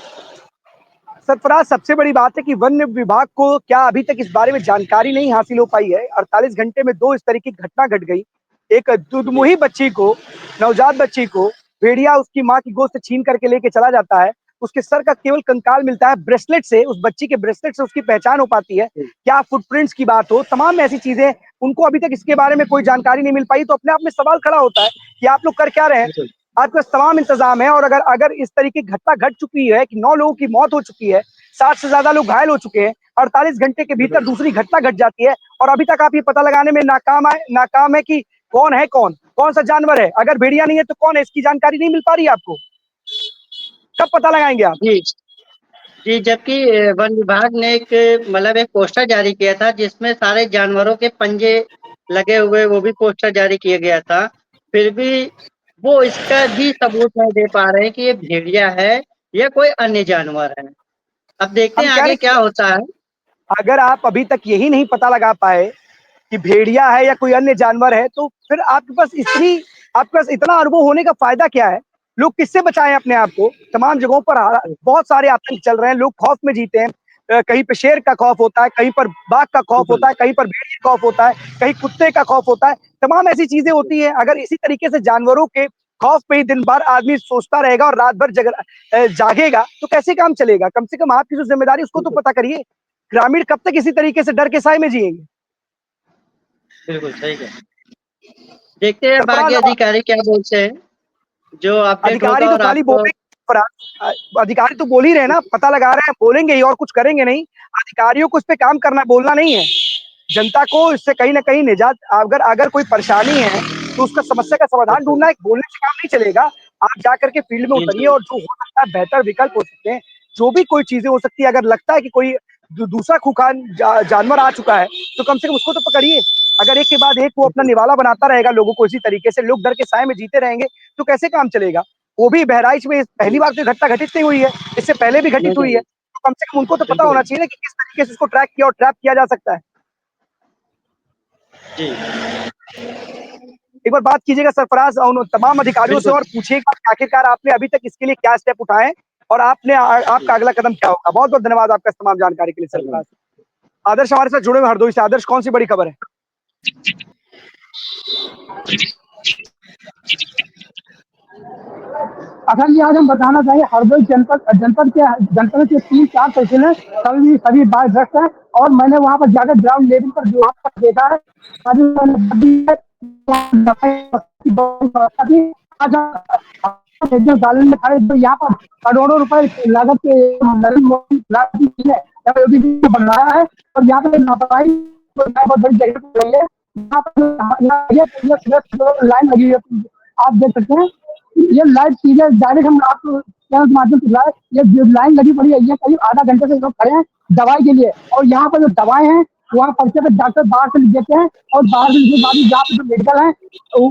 सरफराज, सबसे बड़ी बात है कि वन विभाग को क्या अभी तक इस बारे में जानकारी नहीं हासिल हो पाई है? 48 घंटे में 2 इस तरह की घटना घट गई। एक दुधमुही बच्ची को, नवजात बच्ची को भेड़िया उसकी माँ की गोद से छीन करके लेके चला जाता है। उसके सर का केवल कंकाल मिलता है। ब्रेसलेट से, उस बच्ची के ब्रेसलेट से उसकी पहचान हो पाती है। क्या फुटप्रिंट्स की बात हो, तमाम ऐसी चीजें, उनको अभी तक इसके बारे में कोई जानकारी नहीं मिल पाई। तो अपने आप में सवाल खड़ा होता है कि आप लोग कर क्या रहे हैं? आपके पास तमाम इंतजाम है, और अगर अगर इस तरीके की घटना घट चुकी है कि 9 लोगों की मौत हो चुकी है, 60 से ज्यादा लोग घायल हो चुके हैं, 48 घंटे के भीतर दूसरी घटना घट जाती है, और अभी तक आप ये पता लगाने में नाकाम है कि कौन है कौन सा जानवर है। अगर भेड़िया नहीं है तो कौन है, इसकी जानकारी नहीं मिल पा रही है आपको। कब पता लगाएंगे आप? जी जी, जबकि वन विभाग ने एक मतलब एक पोस्टर जारी किया था जिसमें सारे जानवरों के पंजे लगे हुए, वो भी पोस्टर जारी किया गया था। फिर भी वो इसका भी सबूत नहीं दे पा रहे हैं कि ये भेड़िया है या कोई अन्य जानवर है। अब देखते हम हैं कह रहे आगे हैं क्या होता है। अगर आप अभी तक यही नहीं पता लगा पाए कि भेड़िया है या कोई अन्य जानवर है, तो फिर आपके पास इतना अनुभव होने का फायदा क्या है? लोग किससे बचाएं अपने आप को? तमाम जगहों पर बहुत सारे आतंक चल रहे हैं, लोग खौफ में जीते हैं। कहीं पे शेर का खौफ होता है, कहीं पर बाघ का खौफ होता है, कहीं पर भेड़िए का खौफ होता है, कहीं कुत्ते का खौफ होता है। तमाम ऐसी चीजें होती हैं। अगर इसी तरीके से जानवरों के खौफ पे ही दिन भर आदमी सोचता रहेगा और रात भर जागेगा, तो कैसे काम चलेगा? कम से कम आपकी जो जिम्मेदारी उसको तो पता करिए। ग्रामीण कब तक इसी तरीके से डर के साए में जिएंगे? बिल्कुल सही है। देखते हैं बाकी सरफराज, अधिकारी क्या बोलते हैं, जो अपडेट अधिकारी होगा तो और खाली आपको। अधिकारी तो बोल ही रहे हैं ना, पता लगा रहे हैं, बोलेंगे ही और कुछ करेंगे नहीं। अधिकारियों को इस पे काम करना, बोलना नहीं है। जनता को इससे कहीं ना कहीं निजात, अगर अगर कोई परेशानी है तो उसका समस्या का समाधान बिल्कुल। ढूंढना है, बोलने से काम नहीं चलेगा। आप जाकर के फील्ड में जी उतरिए जी। और जो हो सकता है बेहतर विकल्प हो सकते हैं, जो भी कोई चीजें हो सकती है, अगर लगता है कि कोई दूसरा खूंखार जानवर आ चुका है, तो कम से कम उसको तो पकड़िए। अगर एक के बाद एक वो अपना निवाला बनाता रहेगा लोगों को इसी तरीके से, लोग डर के साए में जीते रहेंगे, तो कैसे काम चलेगा? वो भी बहराइच में पहली बार तो घटना घटित नहीं हुई है, इससे पहले भी घटित हुई है। नहीं, तो कम से कम उनको तो पता बिल्कुल। होना चाहिए ना कि किस तरीके से इसको ट्रैक किया और ट्रैप किया जा सकता है। जी। एक बार बात कीजिएगा सरफराज उन तमाम अधिकारियों से बिल्कुल। और पूछिएगा कि आखिरकार आपने अभी तक इसके लिए क्या स्टेप उठाए हैं और आपका अगला कदम क्या होगा। बहुत बहुत धन्यवाद आपका इस तमाम जानकारी के लिए धन्यवाद। सरफराज। आदर्श हमारे साथ जुड़े हुए हरदोई से। आदर्श, कौन सी बड़ी खबर है? अखिल जी, आज हम बताना चाहिए हरदोई जनपद के 3-4 तहसील है, सभी बाढ़ग्रस्त है। और मैंने वहाँ पर जाकर ग्राउंड लेवल पर जो वहाँ पर देखा है, अभी सालन में खड़े तो यहाँ पर करोड़ों रुपए लागत के नरेंद्र मोदी है बन रहा है। और यहाँ पे लापरवाही बहुत बड़ी जगह पर रही है। यहाँ पर लाइन लगी हुई है, आप देख सकते हैं। ये लाइव सीधे डायरेक्ट हम आपको चैनल के माध्यम से लाए, ये जो लाइन लगी पड़ी है, ये करीब आधा घंटे से लोग खड़े हैं दवाई के लिए। और यहाँ पर जो दवाएं हैं वहाँ पर्चे पे डॉक्टर बाहर से लिख देते हैं, और बाहर से लिखने के बाद यहाँ पे जो मेडिकल है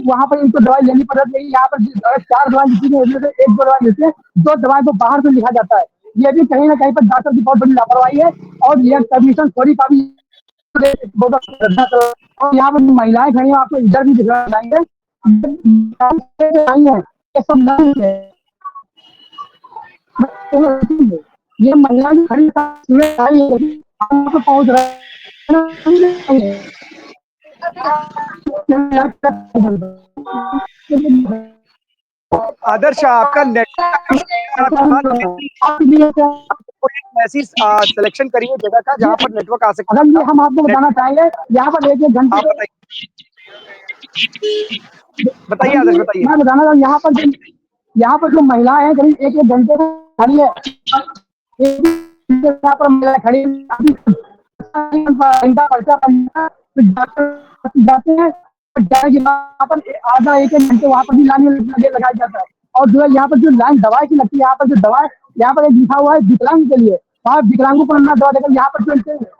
वहाँ पर इनको दवाई लेनी पड़ रही है। यहाँ पर 4 दवाई लिखी है, उसमें से 1-2 दवाई लेते हैं, 2 दवाई को बाहर से लिखा जाता है। ये भी कहीं ना कहीं पर डॉक्टर की बहुत बड़ी लापरवाही है। और ये कमीशन थोड़ी का भी और यहाँ पर महिलाएं खड़ी हैं, आपको इधर भी दिखा जाएंगे, ये सब नहीं है। ये महिला की खड़ी पहुंच रहा आदर्श, आपका नेटवर्क ऐसी सिलेक्शन करिए जगह का जहाँ पर नेटवर्क आ सकता अगर ये है। हम आपको बताना चाहेंगे, यहाँ पर 1-1 आप घंटे बताइए आदर्श, बताइए। मैं बताना चाहूँ, यहाँ पर जो महिलाएं हैं करीब 1-1 घंटे खड़ी है। यहाँ पर महिला खड़ी घंटा पर्चा जाते हैं, यहाँ पर आधा 1-1 घंटे वहाँ पर भी लाइन लगाया जाता है। और जो है यहाँ पर जो लाइन दवाई की लगती है, यहाँ पर जो दवाई यहाँ पर एक लिखा हुआ है विकलांग के लिए, वहाँ विकलांगों को अपना दवा देकर यहाँ पर जो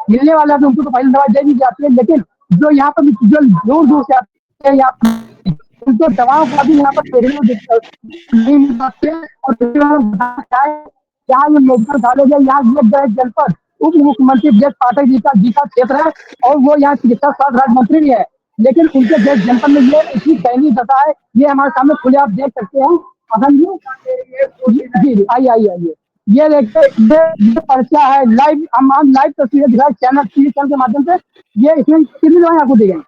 मिलने वाला है उनको तो पहले दवाई दे दी जाती है। लेकिन जो यहाँ पर जो दूर दूर से आते हैं यहाँ उनको दवाओं का भी यहाँ पर नहीं मिल पाती है। और क्या ये मेडिकल कॉलेज है, यहाँ ये जनपद उप मुख्यमंत्री जगत पाठक जी का क्षेत्र है, और वो यहाँ चिकित्सा स्वास्थ्य राज्य मंत्री भी है। लेकिन उनके देश जनपद में ये इतनी दयनीय दशा है, ये हमारे सामने खुले आप देख सकते हैं। अगर जी आइए ये देखते, ये पर्चा है लाइव, हम लाइव तस्वीरें दिखाए चैनल के माध्यम से। ये इसमें कितनी दवाएं आपको दी गई?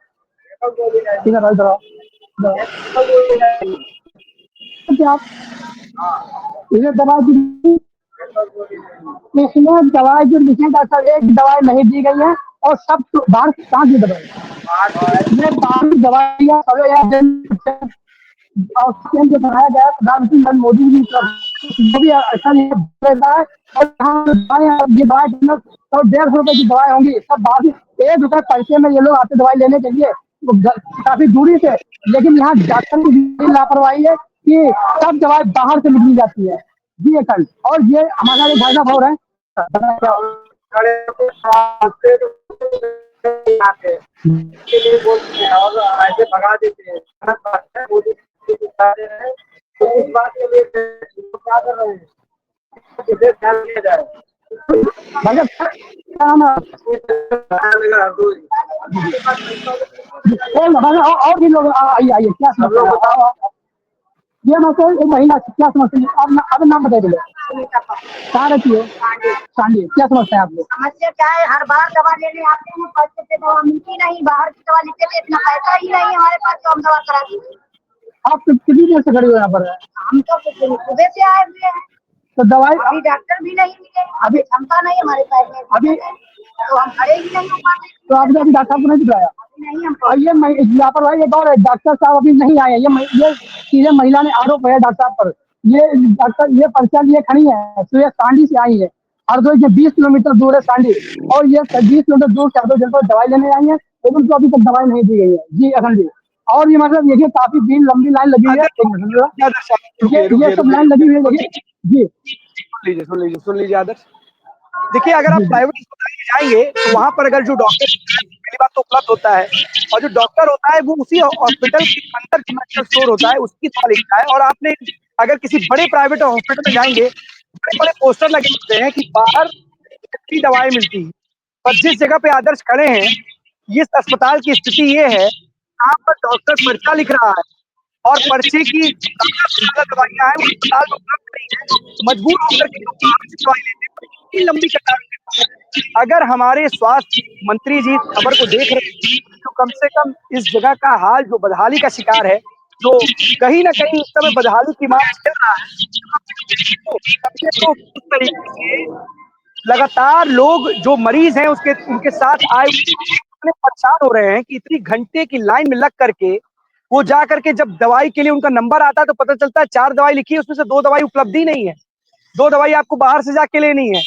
ठीक है भाई, आप इसे दवाई इसमें दवाई जो लिखे डॉक्टर, एक दवाई नहीं दी गई है। और सब बाहर कहाँ की दवाई, बाहर की दवाइयाँ जो बनाया गया है प्रधानमंत्री नरेंद्र मोदी जी वो भी अच्छा नहीं रहता है। और ये दवाई और 150 रुपए की दवाई होंगी, सब बाहर 1 रुपए पैसे में ये लोग आते दवाई लेने के लिए काफी दूरी से। लेकिन यहाँ डॉक्टर की लापरवाही है कि सब दवाई बाहर से लिखी जाती है। जी अखंड, और ये हमारा जो भाई साहब हो रहा है बोलते हैं और ऐसे भगा देते हैं। तो इस बात के लिए क्या कर रहे हैं, ध्यान दिया जाए। और भी लोग आइए क्या समस्या, ये मतलब एक महीना क्या समस्या है? अब नाम बताइए, कहाँ रहती हो? सांडी, क्या समस्या है आपको? समस्या क्या है, हर बार दवा लेने आते हैं, पैसे से दवा मिलती नहीं, बाहर की दवा लेते थे, इतना पैसा ही नहीं हमारे पास तो हम दवा करा दीजिए। आप कितनी देर से खड़े हो यहाँ पर? हम तो सुबह से आए हुए हैं, तो दवाई अभी डॉक्टर भी नहीं मिले, अभी क्षमता नहीं हमारे पैर में, अभी तो हम खड़े ही नहीं हो पाते। तो आपने अभी डॉक्टर को नहीं दिखाया? अभी नहीं हमको। और ये लापरवाही एक और है, डॉक्टर साहब अभी नहीं आए। ये सीधे महिला ने आरोप है डॉक्टर साहब पर। ये पर्चा लिए खड़ी है, तो ये सांडी से आई है, हरदोई से 20 किलोमीटर दूर है सांडी, और ये 20 किलोमीटर दूर हरदोई जनपद दवाई लेने आई है, लेकिन उनको अभी तक दवाई नहीं दी गई है जी अखंड जी। और ये मतलब देखिए काफी दिन लंबी लाइन लगी हुई है। एक मिनट जरा। ये सब लाइन लगी हुई है देखिए जी। सुन लीजिए आदर्श। देखिए, अगर आप प्राइवेट अस्पताल में जाएंगे तो वहां पर अगर जो डॉक्टर, पहली बात तो उपलब्ध होता है, और जो डॉक्टर होता है वो उसी हॉस्पिटल के अंदर जो मेडिकल स्टोर होता है उसकी दवा लिखता है। और आपने अगर किसी बड़े प्राइवेट हॉस्पिटल में जाएंगे, बड़े बड़े पोस्टर लगे होते हैं कि बाहर कितनी दवाएं मिलती है। पर जिस जगह पे आदर्श खड़े हैं, इस अस्पताल की स्थिति ये है, यहाँ पर डॉक्टर पर्चा लिख रहा है और पर्चे की दवाइयां हैं वो अस्पताल में उपलब्ध नहीं है, मजबूर होकर के लोग बाहर से दवाई लेते हैं। इतनी लंबी कतार में अगर हमारे स्वास्थ्य मंत्री जी खबर को देख रहे हैं तो कम से कम इस जगह का हाल, जो बदहाली का शिकार है, जो कहीं ना कहीं इस समय बदहाली की मांग चल रहा है, तो उस तरीके से लगातार लोग जो मरीज हैं उनके साथ आए इतने परेशान हो रहे हैं कि इतनी घंटे की लाइन में लग करके वो जा करके जब दवाई के लिए उनका नंबर आता है तो पता चलता है 4 दवाई लिखी है, उसमें से 2 दवाई उपलब्ध ही नहीं है, 2 दवाई आपको बाहर से जाके लेनी है।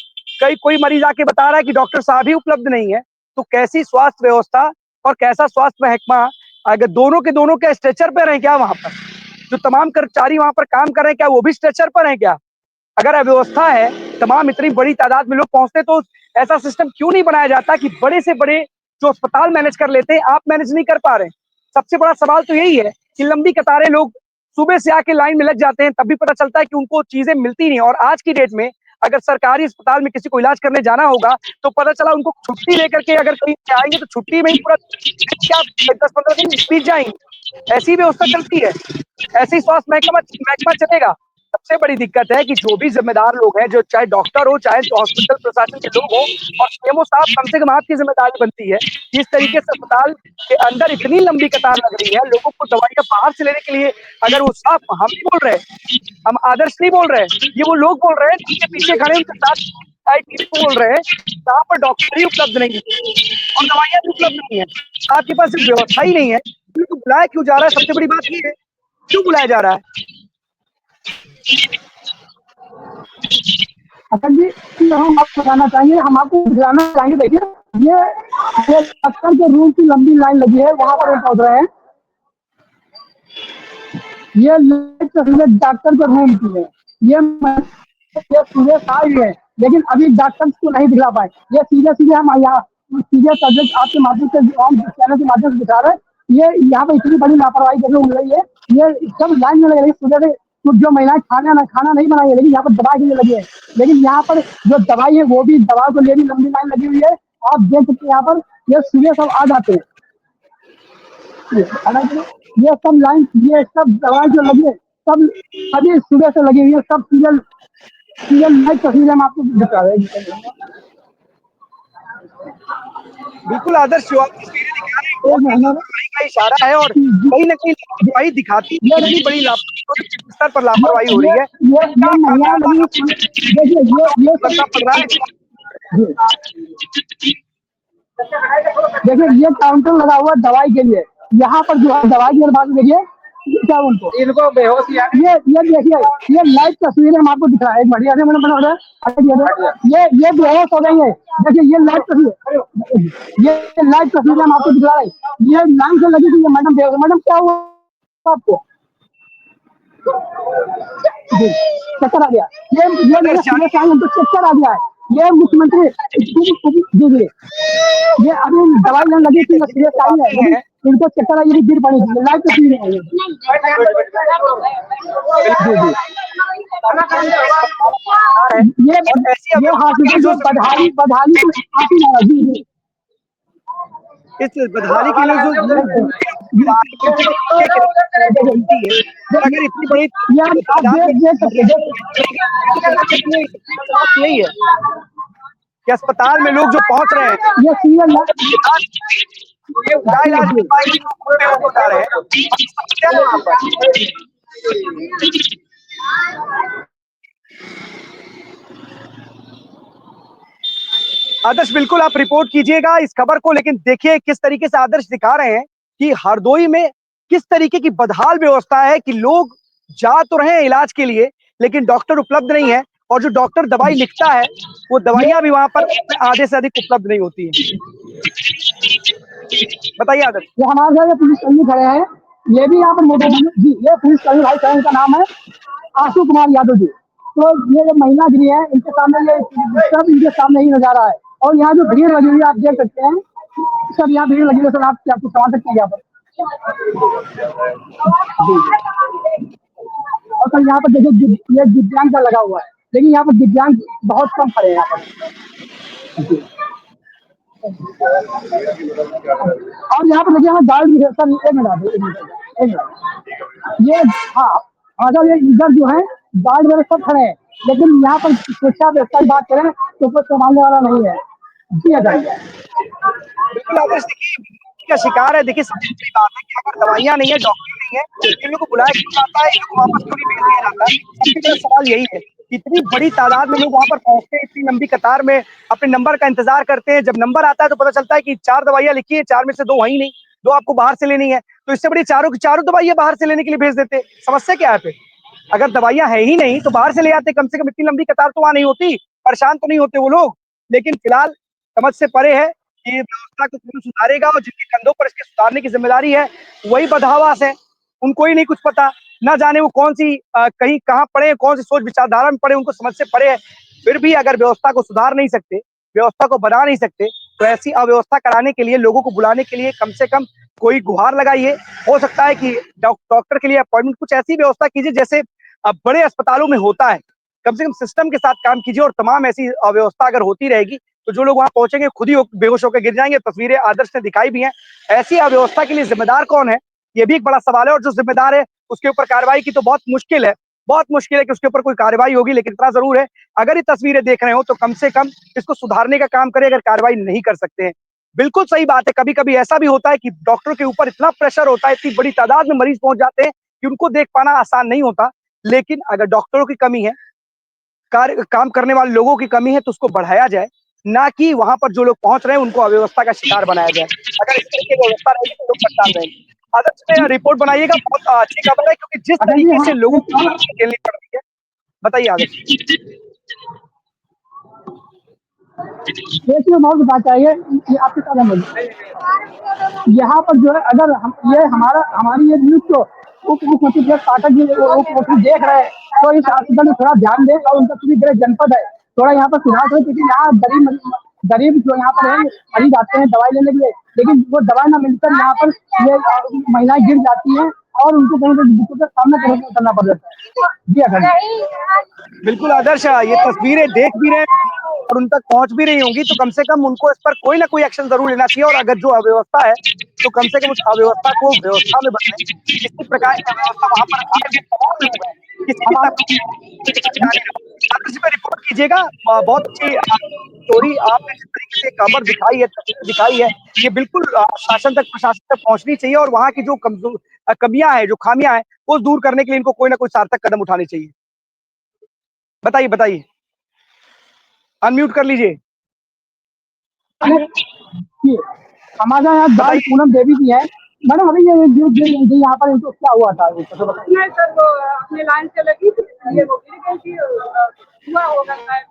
कोई मरीज आके बता रहा है कि डॉक्टर साहब ही उपलब्ध नहीं है। तो कैसी स्वास्थ्य व्यवस्था और कैसा स्वास्थ्य महकमा, अगर दोनों के दोनों क्या स्ट्रेचर पर हैं क्या? वहां पर जो तमाम कर्मचारी वहां पर काम कर रहे हैं क्या वो भी स्ट्रेचर पर हैं क्या? अगर अव्यवस्था है, तमाम इतनी बड़ी तादाद में लोग पहुंचते तो ऐसा सिस्टम क्यों नहीं बनाया जाता कि बड़े से बड़े जो अस्पताल मैनेज कर लेते हैं, आप मैनेज नहीं कर पा रहे। सबसे बड़ा सवाल तो यही है कि लंबी कतारें, लोग सुबह से आके लाइन में लग जाते हैं, तब भी पता चलता है कि उनको चीजें मिलती नहीं। और आज की डेट में अगर सरकारी अस्पताल में किसी को इलाज करने जाना होगा तो पता चला उनको छुट्टी लेकर के अगर कहीं आएंगे तो छुट्टी में ही पूरा क्या 10-15 दिन बीत जाएंगे। ऐसी व्यवस्था चलती है, ऐसी स्वास्थ्य महकमा चलेगा। सबसे बड़ी दिक्कत है कि जो भी जिम्मेदार लोग हैं, जो चाहे डॉक्टर हो, चाहे हॉस्पिटल प्रशासन के लोग हो, और सीएमओ साहब, कम से कम आपकी जिम्मेदारी बनती है कि इस तरीके से अस्पताल के अंदर इतनी लंबी कतार लग रही है, लोगों को दवाइयां बाहर से लेने के लिए, अगर वो साफ, हम नहीं बोल रहे, हम आदर्श नहीं बोल रहे, ये वो लोग बोल रहे हैं जिनके पीछे खड़े उनके साथ बोल रहे हैं, जहाँ पर डॉक्टर ही उपलब्ध नहीं है और दवाइयां भी उपलब्ध नहीं है, आपके पास व्यवस्था ही नहीं है, तो बुलाया क्यों जा रहा है? सबसे बड़ी बात ये है, क्यों बुलाया जा रहा है? अखंड जी, हम आपको बताना चाहेंगे, हम आपको दिखाना चाहेंगे। देखिए ये डॉक्टर के रूम की लंबी लाइन लगी है, वहां पर पहुंच रहे हैं। ये तस्वीर डॉक्टर के रूम की है। ये पूरे साइड है, लेकिन अभी डॉक्टर को नहीं दिखा पाए। ये सीधे हम यहाँ सीधे सब्जेक्ट आपके माध्यम से, चैनल के माध्यम से दिखा रहे हैं। ये यहाँ पे इतनी बड़ी लापरवाही देखने को मिल रही है। ये सब लाइन में लग रही है सुबह से। तो जो महिलाएं खाना नहीं बनाई है, लेकिन यहाँ पर दवाई के लिए लगी है। लेकिन यहाँ पर जो दवाई है वो भी, दवा को लिए भी लंबी लाइन लगी हुई है। आप देख सकते हैं यहाँ पर ये सुबह सब आ जाते हैं। ये सब लाइन, ये सब दवाई जो लगी है सब अभी सुबह से लगी हुई है। सब सीरियल लाइव तस्वीरें हम आपको दिखा रहे हैं। बिल्कुल आदर्श, जो आप तस्वीरें दिखा रहे हैं का इशारा है और कहीं ना कहीं लापरवाही दिखाती है। इतनी बड़ी स्तर पर लापरवाही हो रही है। देखिए ये काउंटर लगा हुआ दवाई के लिए। यहाँ पर जो है दवाई की बात, देखिए क्या इनको बेहोश, ये देखिए ये लाइव तस्वीरें हम आपको दिखा रहे हैं। बढ़िया से मैंने बना रहा है, ये बेहोश हो गई है। देखिए ये लाइव तस्वीरें हम आपको दिखा रहे हैं। ये लाइन से लगी थी मैडम बेहोश। मैडम क्या हुआ आपको? चक्कर आ गया। ये चक्कर आ गया है। ये मुख्यमंत्री जी, ये अभी दवाई लेने लगी थी, सीरियस आई है, इनको चक्कर आई, गिर पड़ी थी। लाइव तस्वीरें हैं ये हॉस्पिटल जो बदहाली जी, इस बदहाली के लिए अगर इतनी बड़ी यही है कि अस्पताल में लोग जो पहुंच रहे हैं, ये सीरियल ये उनका इलाज नहीं पाएंगे तो खुद बेहोश हो जा रहे हैं। समस्या है वहाँ पर। आदर्श बिल्कुल आप रिपोर्ट कीजिएगा इस खबर को, लेकिन देखिए किस तरीके से आदर्श दिखा रहे हैं कि हरदोई में किस तरीके की बदहाल व्यवस्था है कि लोग जा तो रहे हैं इलाज के लिए, लेकिन डॉक्टर उपलब्ध नहीं है, और जो डॉक्टर दवाई लिखता है वो दवाइयां भी वहां पर आधे से अधिक उपलब्ध नहीं होती है। बताइए आदर्श। ये हमारे साथ ये पुलिसकर्मी खड़े हैं, ये भी यहाँ पर मोटर जी, ये पुलिसकर्मी भाई साहब, इनका नाम है आशु कुमार यादव जी। तो ये जो महिला गिरी है, इनके सामने ये सब इनके सामने ही नजारा है। और यहाँ जो भीड़ लगी हुई है आप देख सकते हैं, सब यहाँ भीड़ लगी हुई है, सर आप क्या कुछ समझ सकते हैं यहाँ पर। और सर यहाँ पर देखिए ये दिव्यांग का लगा हुआ है, लेकिन यहाँ पर दिव्यांग बहुत कम खड़े हैं यहाँ पर। और यहाँ पर देखिए हमें गार्ड भी है सर, एक मिनट ये हाँ अगर ये इधर जो है गार्ड वगैरह सब खड़े हैं, लेकिन यहाँ पर सुरक्षा व्यवस्था की बात करें तो कोई संभालने वाला नहीं है। जी अगर बिल्कुल आदर्श, देखिए का शिकार है। देखिए सबसे बड़ी बात है कि अगर दवाइयां नहीं है, डॉक्टर नहीं है, इन लोगों को बुलाया क्यों जाता है, इन लोगों को वापस क्यों नहीं भेज दिया जाता है। सबसे बड़ा सवाल यही है। इतनी बड़ी तादाद में लोग वहां पर पहुंचते हैं, इतनी लंबी कतार में अपने नंबर का इंतजार करते हैं। जब नंबर आता है तो पता चलता है कि 4 दवाइयां लिखी है, 4 में से 2 वही नहीं, 2 आपको बाहर से लेनी है। तो इससे बड़ी चारों की चारों दवाइयां बाहर से लेने के लिए भेज देते। समस्या क्या है फिर? अगर दवाइयां है ही नहीं तो बाहर से ले आते, कम से कम इतनी लंबी कतार तो वहां नहीं होती, परेशान तो नहीं होते वो लोग। लेकिन फिलहाल समझ से परे है कि व्यवस्था को कौन सुधारेगा, और जिनके कंधों पर इसके सुधारने की जिम्मेदारी है वही बदहवास है। उनको ही नहीं कुछ पता, ना जाने वो कौन सी कहीं कहाँ पड़े, कौन सी सोच विचारधारा में पड़े, उनको समझ से परे है। फिर भी अगर व्यवस्था को सुधार नहीं सकते, व्यवस्था को बना नहीं सकते, तो ऐसी अव्यवस्था कराने के लिए, लोगों को बुलाने के लिए कम से कम कोई गुहार लगाइए। हो सकता है कि डॉक्टर के लिए अपॉइंटमेंट कुछ ऐसी व्यवस्था कीजिए जैसे बड़े अस्पतालों में होता है। कम से कम सिस्टम के साथ काम कीजिए, और तमाम ऐसी अव्यवस्था अगर होती रहेगी तो जो लोग वहां पहुंचेंगे खुद ही बेहोश होकर गिर जाएंगे। तस्वीरें आदर्श ने दिखाई भी हैं। ऐसी अव्यवस्था के लिए जिम्मेदार कौन है, ये भी एक बड़ा सवाल है। और जो जिम्मेदार है उसके ऊपर कार्रवाई की तो बहुत मुश्किल है, बहुत मुश्किल है कि उसके ऊपर कोई कार्रवाई होगी। लेकिन इतना जरूर है, अगर ये तस्वीरें देख रहे हो तो कम से कम इसको सुधारने का काम करें, अगर कार्रवाई नहीं कर सकते हैं। बिल्कुल सही बात है, कभी कभी ऐसा भी होता है कि डॉक्टर के ऊपर इतना प्रेशर होता है, इतनी बड़ी तादाद में मरीज पहुंच जाते हैं कि उनको देख पाना आसान नहीं होता। लेकिन अगर डॉक्टरों की कमी है, काम करने वाले लोगों की कमी है, तो उसको बढ़ाया जाए, ना कि वहां पर जो लोग पहुंच रहे हैं उनको अव्यवस्था का शिकार बनाया जाए। अगर इस तरीके की व्यवस्था रहेगी तो लोग परेशान रहेंगे। आदर्श में रिपोर्ट बनाइएगा, बहुत अच्छी खबर है, क्योंकि जिस तरीके से लोगों को झेलनी पड़ रही है। बताइए आदर्श। देखिए बहुत बात चाहिए आपके साथ यहाँ पर जो है, अगर हम ये हमारी ये न्यूज को उप मुख्यमंत्री पाठक जी उप मुख्यमंत्री देख रहे हैं, तो इस हॉस्पिटल में थोड़ा ध्यान दें। और उनका पूरी तरह जनपद है, थोड़ा यहाँ पर सुधार हो, क्योंकि यहाँ गरीब जो यहाँ पर है मरीज आते हैं दवाई लेने के लिए, लेकिन वो दवाई ना मिलकर यहाँ पर ये महिलाएं गिर जाती हैं और उनको कहीं ना दिक्कतों का सामना करना पड़ जाता है। जी अगर बिल्कुल आदर्श, ये तस्वीरें देख भी रहे हैं और उन तक पहुंच भी रही होंगी, तो कम से कम उनको इस पर कोई ना कोई एक्शन जरूर लेना चाहिए। और अगर जो अव्यवस्था है तो कम से कम उस अव्यवस्था को व्यवस्था में बदले। किसी प्रकार की अव्यवस्था वहां पर आगे तमाम लोग हैं, किसी भी आदर्श पे रिपोर्ट कीजिएगा। बहुत अच्छी स्टोरी आपने जिस तरीके से खबर दिखाई है, तस्वीर दिखाई है, ये बिल्कुल शासन तक, प्रशासन तक पहुंचनी चाहिए। और वहां की जो कमियां हैं, जो खामियां हैं, वो दूर करने के लिए इनको कोई ना कोई सार्थक कदम उठाने चाहिए। बताइए बताइए, अनम्यूट कर लीजिए। हमारे यहाँ दाल पूनम देवी जी है। मैडम अभी ये यहाँ पर इनको क्या हुआ था? नहीं सर, वो अपने लाइन से लगी थी, ये वो गिर गई थी, हुआ होगा शायद।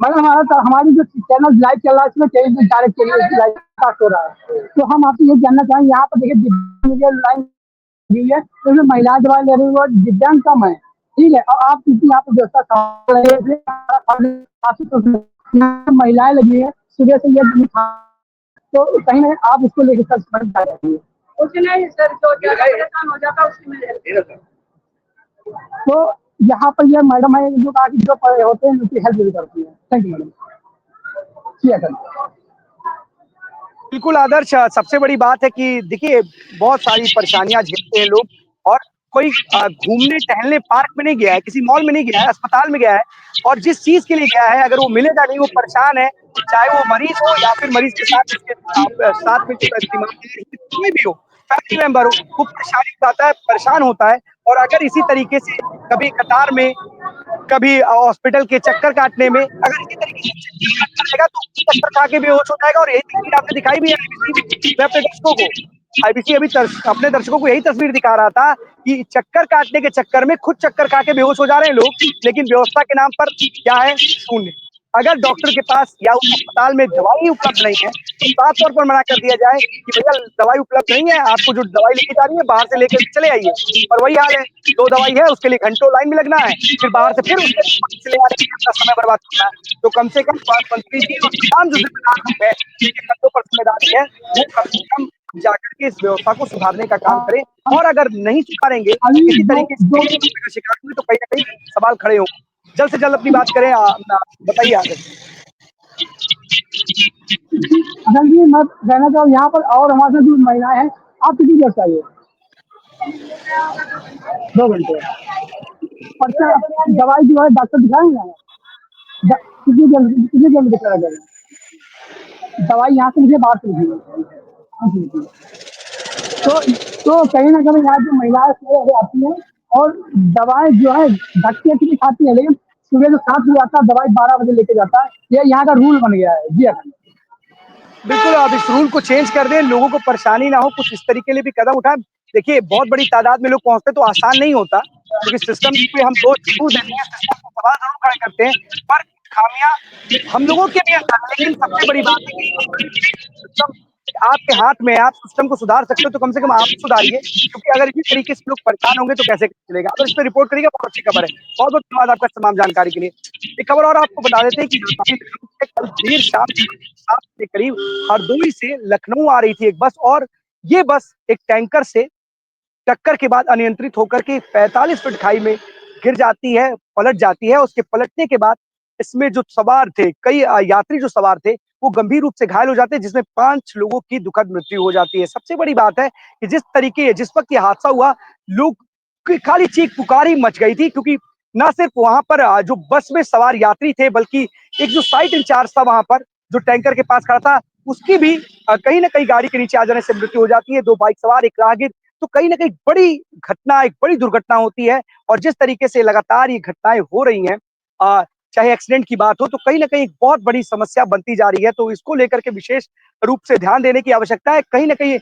मैडम हमारी जो चैनल लाइव चल रहा है इसमें चैनल डायरेक्ट लाइव कास्ट हो रहा है, तो हम आपसे ये जानना चाहेंगे, यहाँ पर देखिए लाइन दी है, तो इसमें महिलाएं दवाई ले रही है, दिव्यांग कम है, ठीक है। और आप किसी यहाँ पर व्यवस्था महिलाएं लगी है सुबह से, ये तो कहीं ना आप उसको लेकर कुछ नहीं सर, जो ज्यादा परेशान हो जाता है उसकी मैं हेल्प। तो यहाँ पर ये मैडम है जो जो पढ़े होते हैं उनकी हेल्प भी करती है। Thank you madam. बिल्कुल आदर्श, सबसे बड़ी बात है कि देखिए बहुत सारी परेशानियां झेलते हैं लोग, और कोई घूमने टहलने पार्क में नहीं गया है, किसी मॉल में नहीं गया है, अस्पताल में गया है, और जिस चीज के लिए गया है अगर वो मिलेगा नहीं, वो परेशान है, चाहे वो मरीज हो या फिर मरीज के साथ उसके साथ में जो बीमार कोई भी हो, फैमिली मेंबर हो, वो परेशानी उठाता है, परेशान होता है। और अगर इसी तरीके से कभी कतार में, कभी हॉस्पिटल के चक्कर काटने में अगर इसी तरीके से चक्कर काटता रहेगा तो चक्कर खा के बेहोश हो जाएगा। और यही तस्वीर आपने दिखाई भी है आईबीसी में। मैं अपने दर्शकों को आईबीसी अभी अपने दर्शकों को यही तस्वीर दिखा रहा था कि चक्कर काटने के चक्कर में खुद चक्कर खा के बेहोश हो जा रहे हैं लोग, लेकिन व्यवस्था के नाम पर क्या है, शून्य। अगर डॉक्टर के पास या उस अस्पताल में दवाई उपलब्ध नहीं है तो साफ तौर पर मना कर दिया जाए कि भैया दवाई उपलब्ध नहीं है, आपको जो दवाई लेके जा रही है बाहर से लेकर चले आइए। और वही हाल है, दो दवाई है उसके लिए घंटों लाइन में लगना है, फिर बाहर से फिर उसके ले आने के लिए अपना समय बर्बाद करना है। तो कम से कम स्वास्थ्य मंत्री जी और तमाम जो जिम्मेदार लोग हैं जिनके कंधों पर जिम्मेदारी है, वो कम से कम जाकर के इस व्यवस्था को सुधारने का काम करें। और अगर नहीं सुधारेंगे, अभी किसी दो तरीके से दो का शिकार हुए तो कहीं ना कहीं सवाल खड़े होंगे। जल्द से जल्द अपनी बात करें, बताइए आगे। असल जी मैं कहना चाहूँ यहाँ पर और हमारे साथ जो महिलाएं हैं, आप कितनी देर चाहिए? 2 घंटे। पर्चा दवाई जो है डॉक्टर दिखाएंगे ना, कितनी देर में दिखाया जाएगा? दवाई यहाँ से लिखिए, बाहर से लिखिए। तो तो कहीं ना कहीं यहाँ जो महिलाएं सुबह से आती हैं और दवाई जो है ढक्के की खाती है, लेकिन सुबह जो 7 बजे आता है दवाई 12 बजे लेके जाता है। ये यहाँ का रूल बन गया है जी। अखंड बिल्कुल, आप इस रूल को चेंज कर दें, लोगों को परेशानी ना हो, कुछ इस तरीके लिए भी कदम उठाएं। देखिए बहुत बड़ी तादाद में लोग पहुंचते तो आसान नहीं होता, क्योंकि सिस्टम पे हम दोष जरूर देते हैं, सिस्टम को सवाल जरूर खड़े करते हैं, पर खामियां हम लोगों के भी अंदर है। लेकिन सबसे बड़ी बात है कि सिस्टम आपके हाथ में है, आप सिस्टम को सुधार सकते हो तो कम से कम आप सुधारिए, क्योंकि अगर इसी तरीके से लोग परेशान होंगे तो कैसे चलेगा। अगर इस पर रिपोर्ट करिएगा, बहुत अच्छी खबर है। बहुत बहुत धन्यवाद आपका तमाम जानकारी के लिए। एक खबर और आपको बता देते हैं कि कल देर शाम 7 के करीब हरदोई से लखनऊ आ रही थी एक बस, और ये बस एक टैंकर से टक्कर के बाद अनियंत्रित होकर के 45 फीट खाई में गिर जाती है, पलट जाती है। उसके पलटने के बाद इसमें जो सवार थे, कई यात्री जो सवार थे, वो गंभीर रूप से घायल हो जाते हैं, जिसमें 5 लोगों की दुखद मृत्यु हो जाती है। सबसे बड़ी बात है कि जिस वक्त ये हादसा हुआ, लोग की खाली चीख पुकार ही मच गई थी, क्योंकि ना सिर्फ वहां पर जो बस में सवार यात्री थे, बल्कि एक जो साइट इंचार्ज था वहां पर, जो टैंकर के पास खड़ा था, उसकी भी कहीं ना कहीं गाड़ी के नीचे आ जाने से मृत्यु हो जाती है। 2 बाइक सवार, एक राहगीर। तो कहीं ना कहीं बड़ी घटना, एक बड़ी दुर्घटना होती है। और जिस तरीके से लगातार ये घटनाएं हो रही हैं, चाहे एक्सीडेंट की बात हो, तो कहीं ना कहीं एक बहुत बड़ी समस्या बनती जा रही है। तो इसको लेकर के विशेष रूप से ध्यान देने की आवश्यकता है। कहीं ना कहीं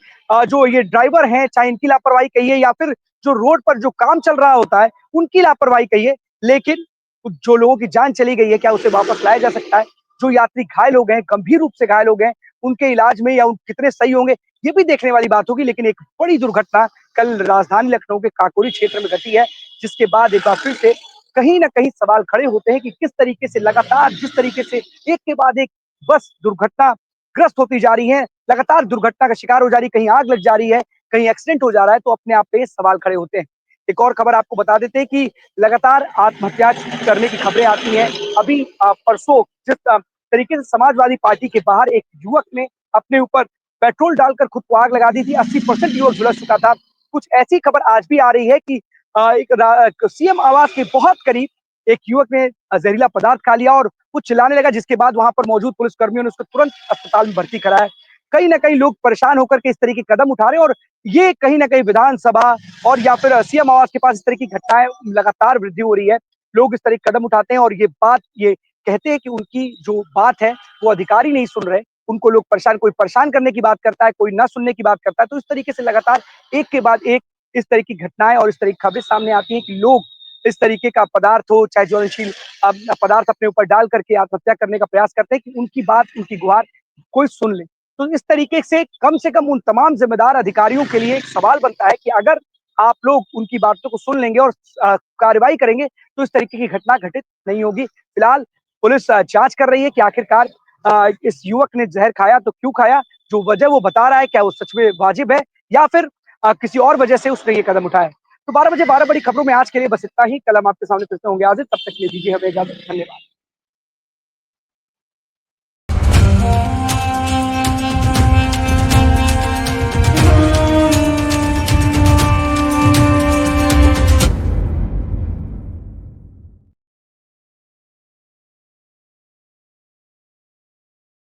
जो ये ड्राइवर हैं, चाहे इनकी लापरवाही कहिए या फिर जो रोड पर जो काम चल रहा होता है उनकी लापरवाही कहिए, लेकिन जो लोगों की जान चली गई है, क्या उसे वापस लाया जा सकता है? जो यात्री घायल हो गए, गंभीर रूप से घायल हो गए, उनके इलाज में या कितने सही होंगे, ये भी देखने वाली बात होगी। लेकिन एक बड़ी दुर्घटना कल राजधानी लखनऊ के काकोरी क्षेत्र में घटी है, जिसके बाद एक बार फिर से कहीं ना कहीं सवाल खड़े होते हैं कि किस तरीके से लगातार, जिस तरीके से एक के बाद एक बस दुर्घटना ग्रस्त होती जा रही है, लगातार दुर्घटना का शिकार हो जा रही है, कहीं आग लग जा रही है, कहीं एक्सीडेंट हो जा रहा है, तो अपने आप पे सवाल खड़े होते हैं। एक और खबर आपको बता देते हैं कि लगातार आत्महत्या करने की खबरें आती हैं। अभी परसों जिस तरीके से समाजवादी पार्टी के बाहर एक युवक ने अपने ऊपर पेट्रोल डालकर खुद को आग लगा दी थी, 80% युवक झुलस चुका था। कुछ ऐसी खबर आज भी आ रही है कि एक सीएम आवास के बहुत करीब एक युवक ने जहरीला पदार्थ खा लिया और वो चिल्लाने लगा, जिसके बाद वहां पर मौजूद पुलिसकर्मियों ने उसको तुरंत अस्पताल में भर्ती कराया। कहीं ना कहीं लोग परेशान होकर के इस तरह के कदम उठा रहे हैं, और ये कहीं ना कहीं विधानसभा और या फिर सीएम आवास के पास इस तरह की घटनाएं लगातार वृद्धि हो रही है। लोग इस तरह के कदम उठाते हैं और ये कहते हैं कि उनकी जो बात है वो अधिकारी नहीं सुन रहे, उनको लोग परेशान, कोई परेशान करने की बात करता है, कोई ना सुनने की बात करता है। तो इस तरीके से लगातार एक के बाद एक इस तरह की घटनाएं और इस तरह की खबरें सामने आती हैं कि लोग इस तरीके का पदार्थ हो, चाहे ज्वलनशील पदार्थ अपने ऊपर डाल करके आत्महत्या करने का प्रयास करते हैं कि उनकी बात, उनकी गुहार कोई सुन ले। तो इस तरीके से कम उन तमाम जिम्मेदार अधिकारियों के लिए एक सवाल बनता है कि अगर आप लोग उनकी बातों को सुन लेंगे और कार्रवाई करेंगे तो इस तरीके की घटना घटित नहीं होगी। फिलहाल पुलिस जांच कर रही है कि आखिरकार इस युवक ने जहर खाया तो क्यों खाया, जो वजह वो बता रहा है क्या वो सच में वाजिब है या फिर किसी और वजह से उसने ये कदम उठाया। तो 12 बजे 12 बड़ी खबरों में आज के लिए बस इतना ही। कल हम आपके सामने फिर से होंगे हाजिर, तब तक के लिए दीजिए हमें इजाजत। धन्यवाद।